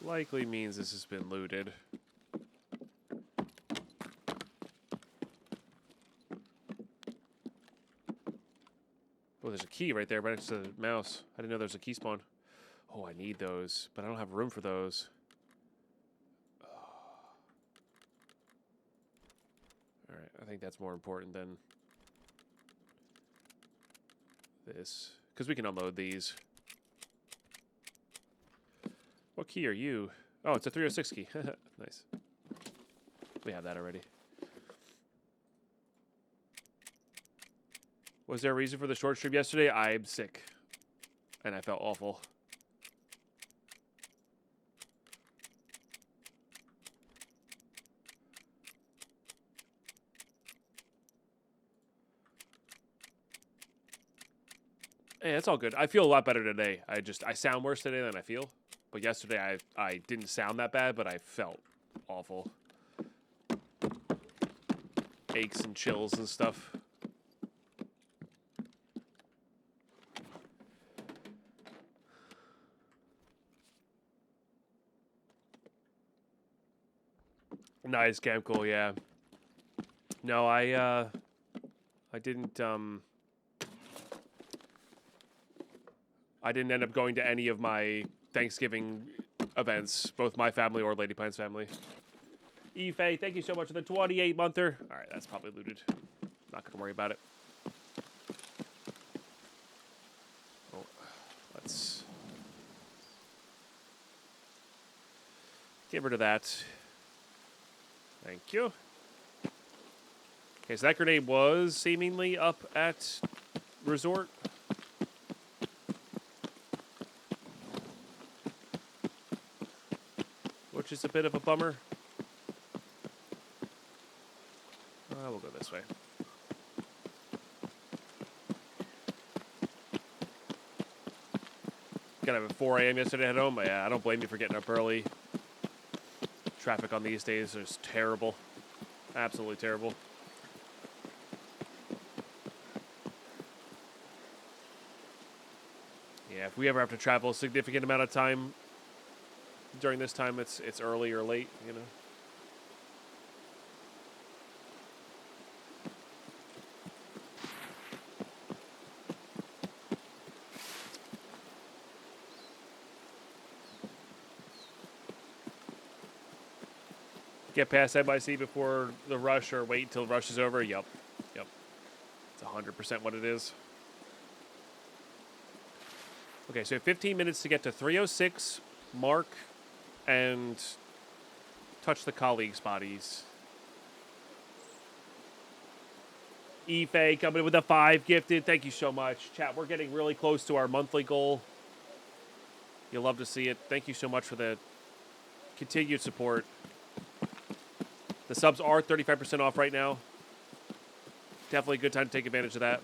Likely means this has been looted. Oh, there's a key right there right next to the mouse. I didn't know there's a key spawn. Oh, I need those, but I don't have room for those. Oh. Alright, I think that's more important than this. Because we can unload these. What key are you? Oh, it's a 306 key. Nice. We have that already. Was there a reason for the short stream yesterday? I'm sick. And I felt awful. Yeah, it's all good. I feel a lot better today. I sound worse today than I feel. But yesterday I didn't sound that bad, but I felt awful. Aches and chills and stuff. Nice, Camp Cool, yeah. No, I didn't end up going to any of my Thanksgiving events, both my family or Lady Pine's family. Ife, thank you so much for the 28-monther. All right, that's probably looted. Not going to worry about it. Oh, let's get rid of that. Thank you. Okay, so that grenade was seemingly up at Resort. Which is a bit of a bummer. We'll go this way. Got up at 4 a.m. yesterday at home. Yeah, I don't blame you for getting up early. Traffic on these days is terrible. Absolutely terrible. Yeah, if we ever have to travel a significant amount of time during this time, it's early or late, you know. Get past MIC before the rush or wait until rush is over? Yep. Yep. It's 100% what it is. Okay, so 15 minutes to get to 306, mark, and touch the colleagues' bodies. Ife coming in with a 5 gifted. Thank you so much. Chat, we're getting really close to our monthly goal. You'll love to see it. Thank you so much for the continued support. The subs are 35% off right now. Definitely a good time to take advantage of that.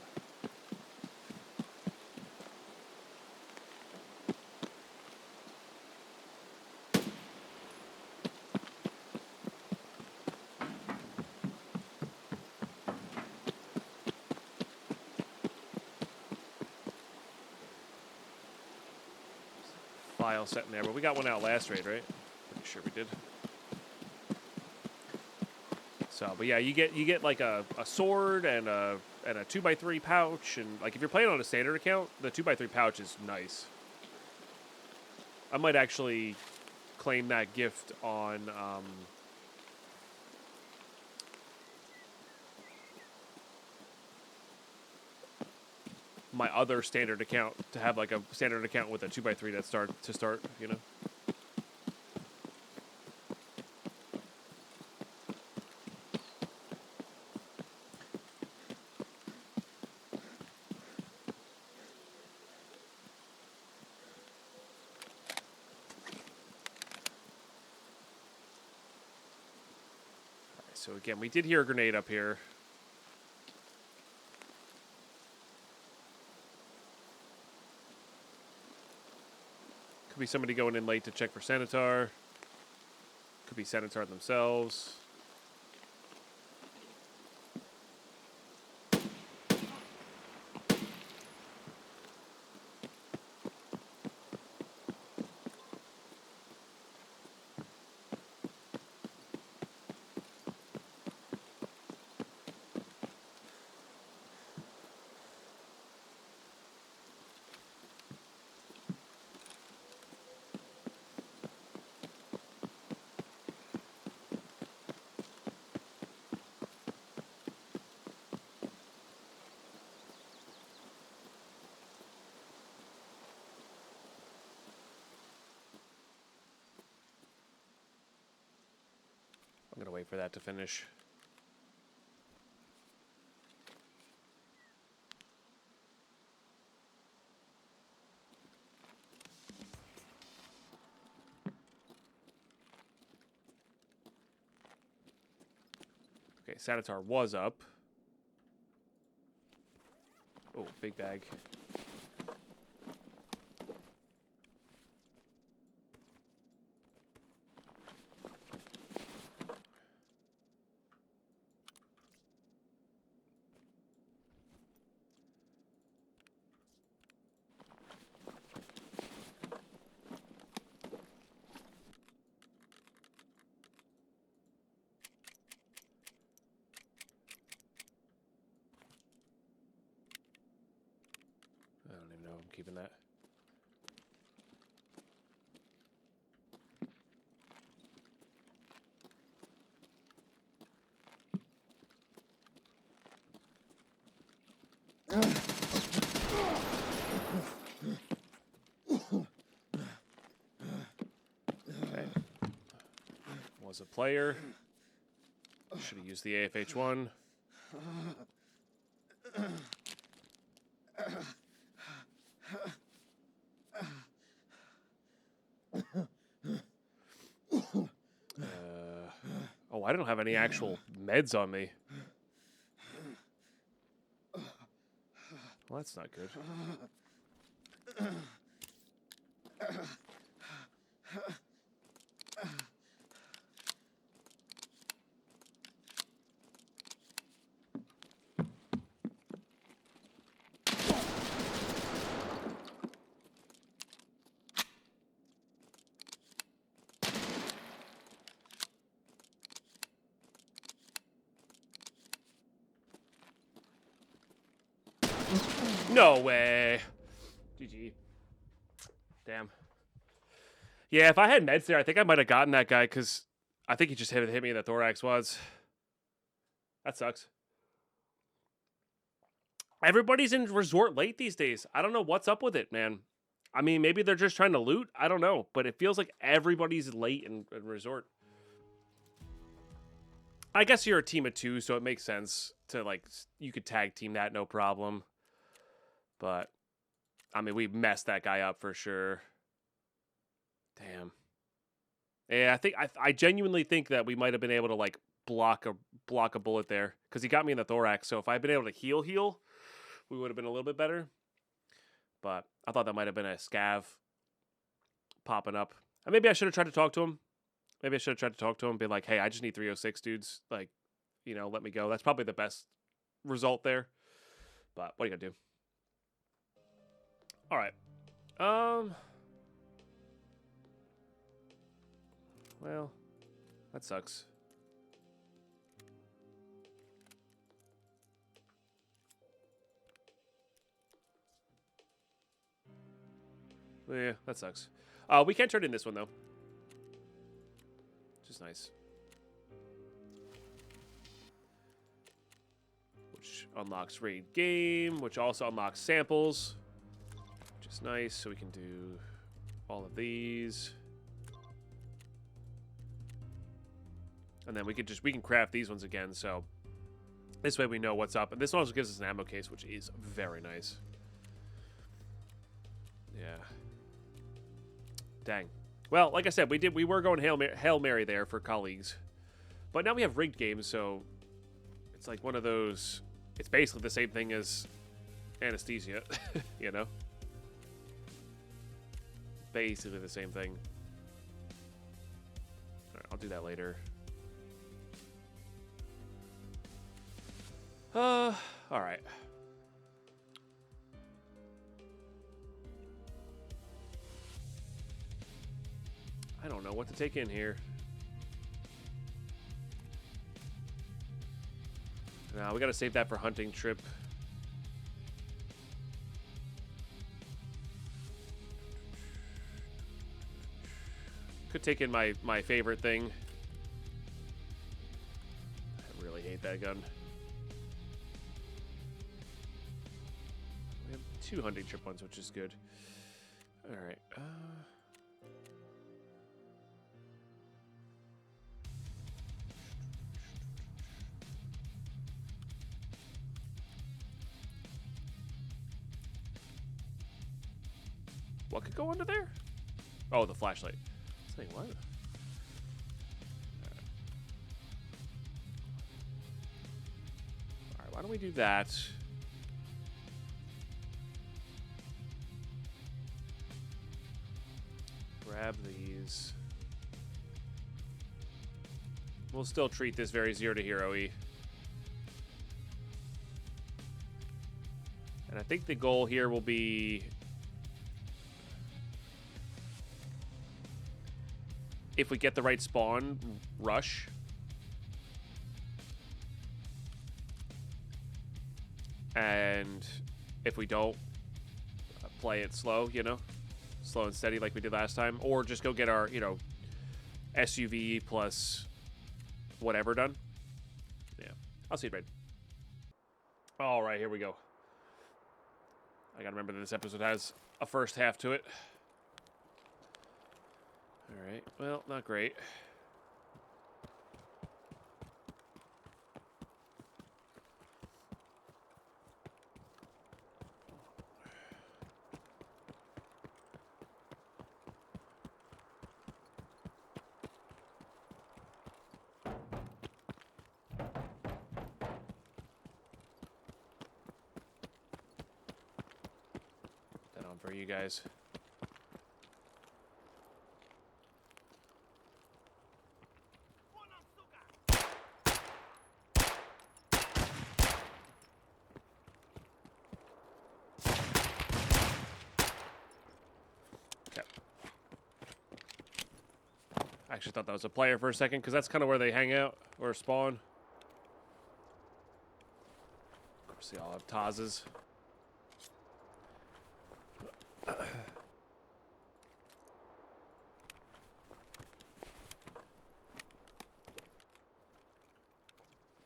File set in there, but we got one out last raid, right? Pretty sure we did. So, but yeah, you get like a sword and a 2x3 pouch, and like if you're playing on a standard account, the 2x3 pouch is nice. I might actually claim that gift on my other standard account, to have like a standard account with a 2x3 that start, you know. So again, we did hear a grenade up here. Could be somebody going in late to check for Sanitar. Could be Sanitar themselves. I'm gonna wait for that to finish. Okay, Sanitar was up. Oh, big bag. I don't even know if I'm keeping that. Was a player. Should have used the AFH1. Oh, I don't have any actual meds on me. Well, that's not good. No way. GG. Damn. Yeah, if I had meds there, I think I might have gotten that guy because I think he just hit me in the thorax was. That sucks. Everybody's in resort late these days. I don't know what's up with it, man. I mean, maybe they're just trying to loot. I don't know. But it feels like everybody's late in resort. I guess you're a team of two, so it makes sense to, like, you could tag team that, no problem. But, I mean, we messed that guy up for sure. Damn. Yeah, I genuinely think that we might have been able to, like, block a bullet there. Because he got me in the thorax. So if I'd been able to heal, we would have been a little bit better. But I thought that might have been a scav popping up. And maybe I should have tried to talk to him. Maybe I should have tried to talk to him and be like, hey, I just need 306 dudes. Like, you know, let me go. That's probably the best result there. But what are you going to do? All right. Well, that sucks. Yeah, that sucks. We can turn in this one, though. Which is nice. Which unlocks raid game, which also unlocks samples. Which is nice, so we can do all of these. And then we can craft these ones again, so this way we know what's up. And this also gives us an ammo case, which is very nice. Yeah. Dang. Well, like I said, we were going Hail Mary there for colleagues. But now we have rigged games, so it's like one of those, it's basically the same thing as anesthesia, you know? Basically the same thing. All right, I'll do that later. All right. I don't know what to take in here. Now we gotta save that for hunting trip. Could take in my favorite thing. I really hate that gun. We have 2 hunting trip ones, which is good. All right. What could go under there? Oh, the flashlight. Say what? All right, why don't we do that? Grab these. We'll still treat this very 0 to hero-y. And I think the goal here will be, if we get the right spawn, rush. And if we don't, play it slow, you know? Slow and steady like we did last time. Or just go get our, you know, SUV plus whatever done. Yeah. I'll see you, Raid. All right, here we go. I gotta remember that this episode has a first half to it. All right. Well, not great. for you guys. I actually thought that was a player for a second, because that's kind of where they hang out, or spawn. Of course, they all have Tazes.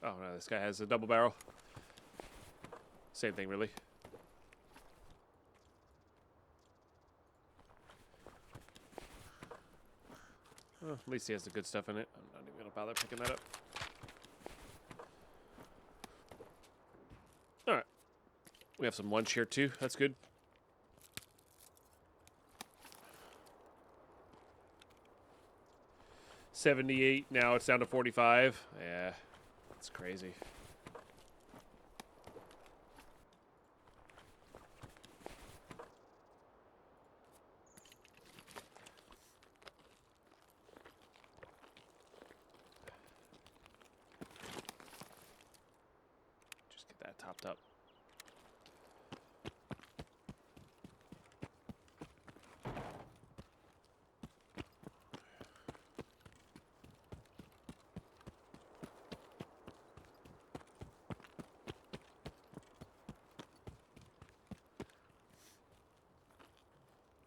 Oh, no, this guy has a double barrel. Same thing, really. Oh, at least he has the good stuff in it. I'm not even going to bother picking that up. Alright. We have some lunch here, too. That's good. $78. Now it's down to 45. Yeah. That's crazy. Just get that topped up.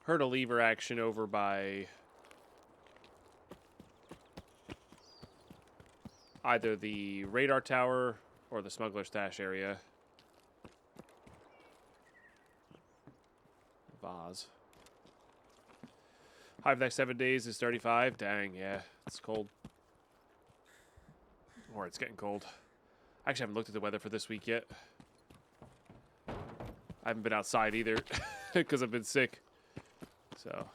Heard a lever action over by either the radar tower or the smuggler stash area. Vase. High for the next 7 days is 35. Dang, yeah, it's cold. Or it's getting cold. I actually haven't looked at the weather for this week yet. I haven't been outside either because I've been sick. So.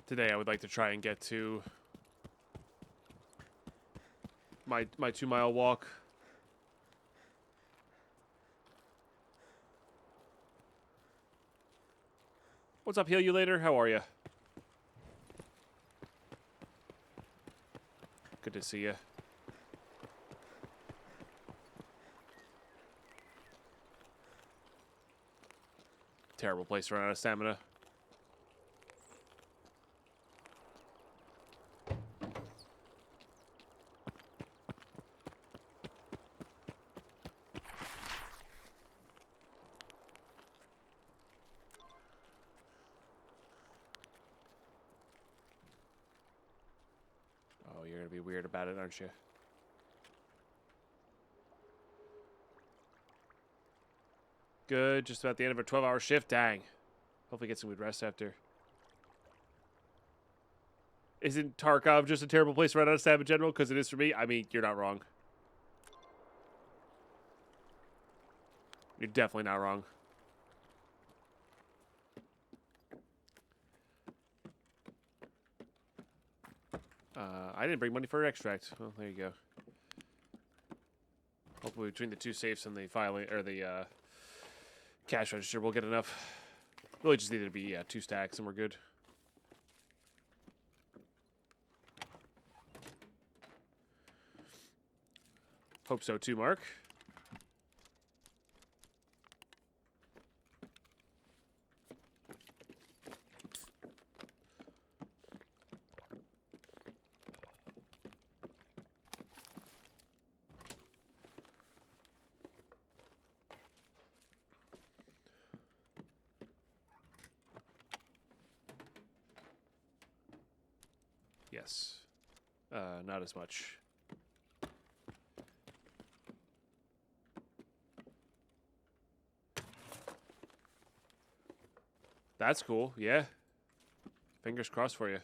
Today I would like to try and get to my 2-mile walk. What's up, Heal You Later? How are you? Good to see you. Terrible place to run out of stamina. You're gonna be weird about it, aren't you? Good. Just about the end of a 12-hour shift. Dang. Hopefully get some good rest after. Isn't Tarkov just a terrible place to run out of stab in general? Because it is for me. I mean, you're not wrong. You're definitely not wrong. I didn't bring money for extract. Well, there you go. Hopefully between the two safes and the filing or the cash register, we'll get enough. Really just needed to be 2 stacks and we're good. Hope so too, Mark. Yes. Not as much. That's cool. Yeah. Fingers crossed for you.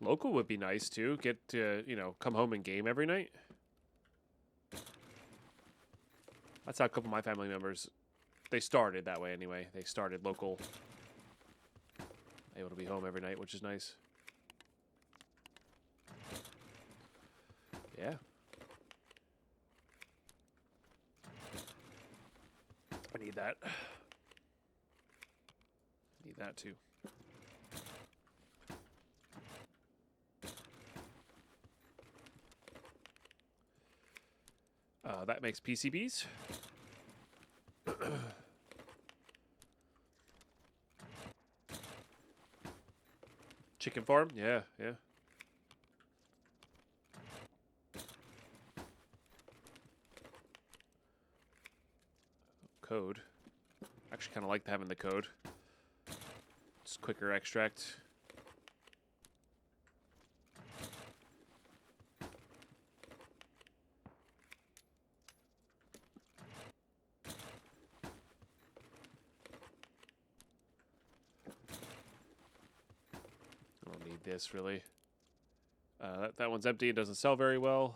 Local would be nice, too. Get to, you know, come home and game every night. That's how a couple of my family members, they started that way anyway. They started local. Able to be home every night, which is nice. Yeah. I need that. Need that too. That makes PCBs. Chicken farm? Yeah, yeah. Code. Actually kind of like having the code. Just quicker extract. I don't need this really. That one's empty. It doesn't sell very well.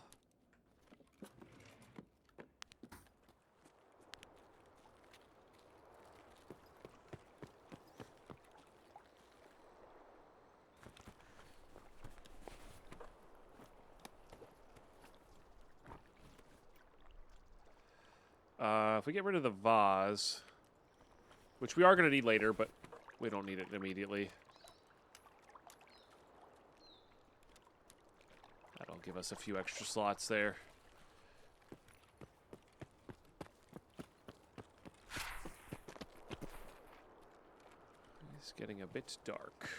If we get rid of the vase, which we are going to need later, but we don't need it immediately. That'll give us a few extra slots there. It's getting a bit dark.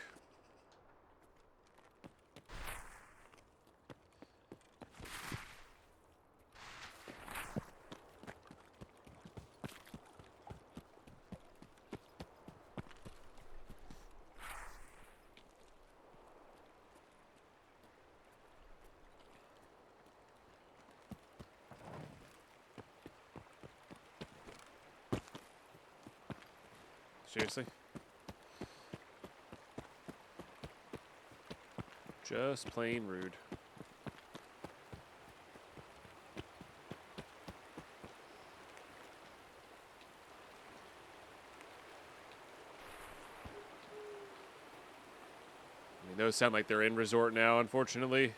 Seriously? Just plain rude. I mean, those sound like they're in resort now, unfortunately.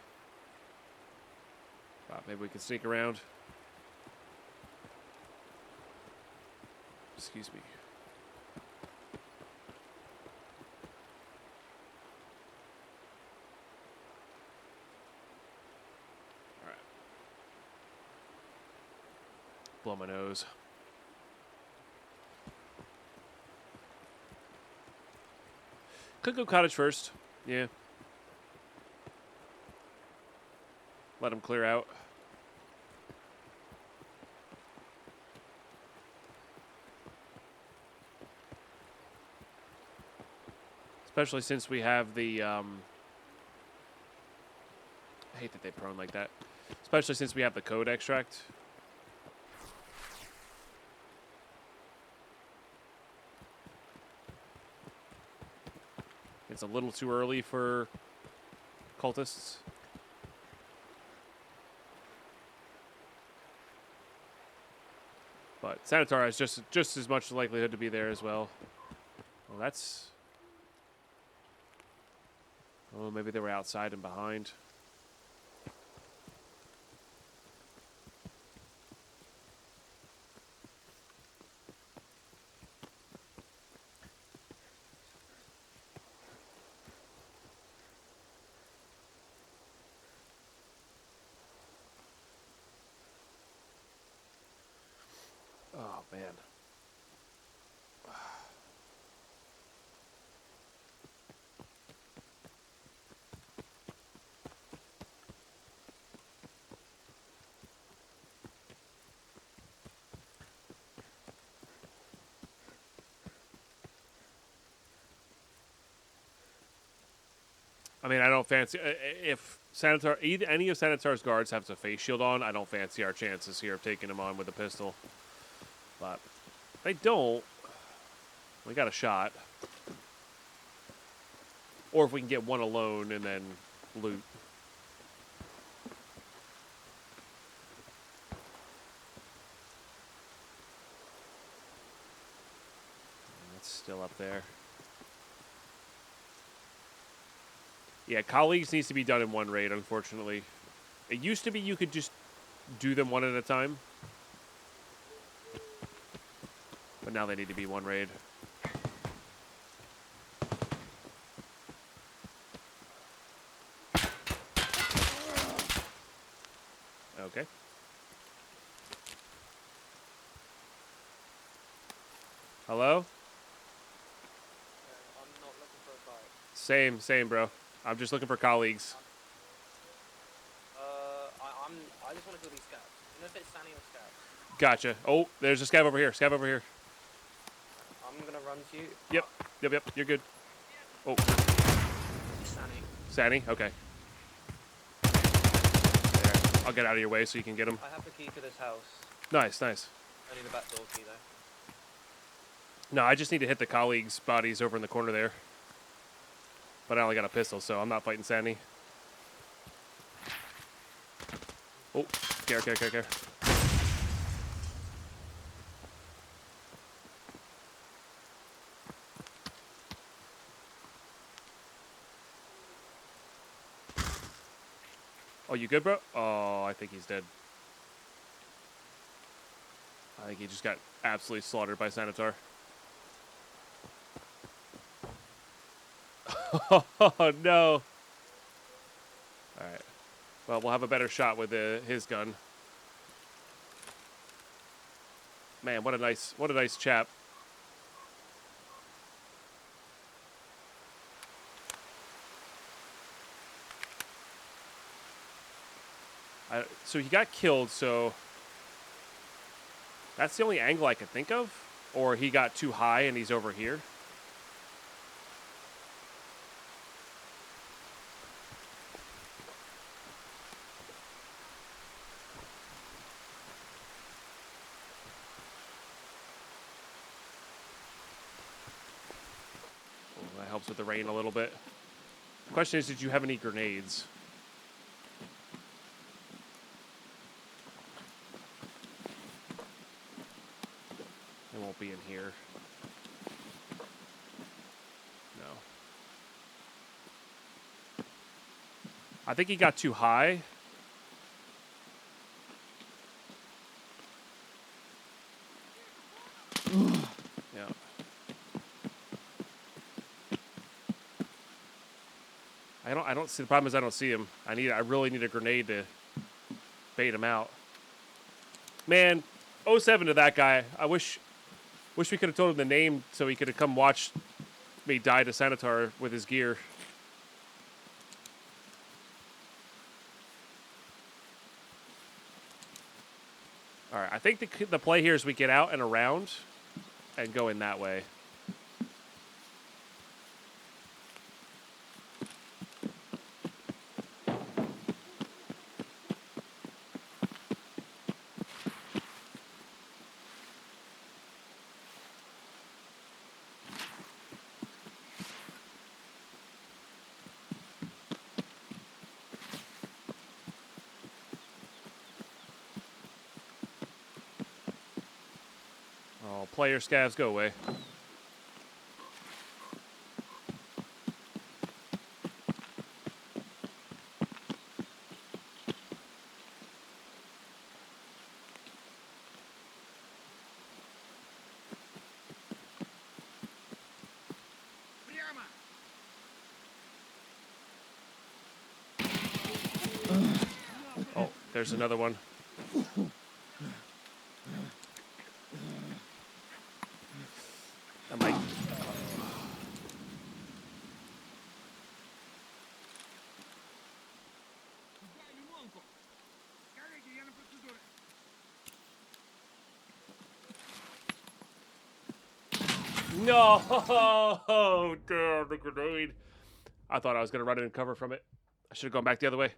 Maybe we can sneak around. Excuse me. Blow my nose. Could go cottage first. Yeah. Let them clear out. Especially since we have the, I hate that they prone like that. Especially since we have the code extract. It's a little too early for cultists. But Sanitar has just as much likelihood to be there as well. Well, that's... Oh, maybe they were outside and behind. Oh, man. I mean, I don't fancy... if Sanitar, any of Sanitar's guards have a face shield on, I don't fancy our chances here of taking him on with a pistol. But if they don't... We got a shot. Or if we can get one alone and then loot. That's still up there. Yeah, colleagues needs to be done in one raid, unfortunately. It used to be you could just do them one at a time. But now they need to be one raid. Okay. Hello? I'm not looking for a fight. Same, bro. I'm just looking for colleagues. I just want to kill these scabs. You know if it's Sunny or scabs? Gotcha. Oh, there's a scab over here. Scab over here. I'm gonna run to you. Yep. You're good. Oh. Sunny. Sanny? Okay. There. I'll get out of your way so you can get him. I have the key to this house. Nice. I need the back door key though. No, I just need to hit the colleagues' bodies over in the corner there. But I only got a pistol, so I'm not fighting Sandy. Oh, care. Oh, you good, bro? Oh, I think he's dead. I think he just got absolutely slaughtered by Sanitar. Oh, no. Alright. Well, we'll have a better shot with his gun. Man, what a nice chap. So he got killed, so that's the only angle I could think of. Or he got too high and he's over here. Well, that helps with the rain a little bit. The question is, did you have any grenades? They won't be in here. No. I think he got too high. Yeah. I don't see, the problem is I don't see him. I really need a grenade to bait him out. Man, 07 to that guy. I wish we could have told him the name so he could have come watch me die to Sanitar with his gear. All right, I think the play here is we get out and around and go in that way. Oh, player scavs, go away. Oh, there's another one. That might... No! Oh, damn, the grenade. I thought I was going to run in and cover from it. I should have gone back the other way.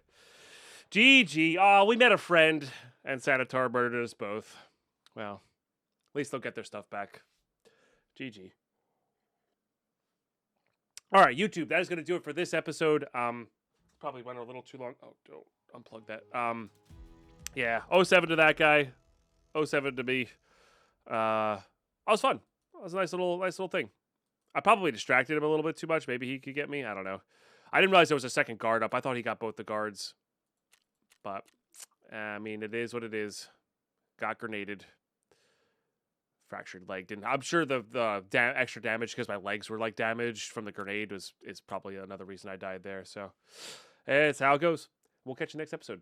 GG. Oh, we met a friend, and Sanitar murdered us both. Well, at least they'll get their stuff back. GG. All right, YouTube. That is going to do it for this episode. Probably went a little too long. Oh, don't unplug that. Yeah. 07 to that guy. 07 to me. That was fun. That was a nice little thing. I probably distracted him a little bit too much. Maybe he could get me. I don't know. I didn't realize there was a second guard up. I thought he got both the guards. But, I mean, it is what it is. Got grenaded. Fractured leg. Didn't. I'm sure the extra damage because my legs were like damaged from the grenade is probably another reason I died there. So, it's how it goes. We'll catch you next episode.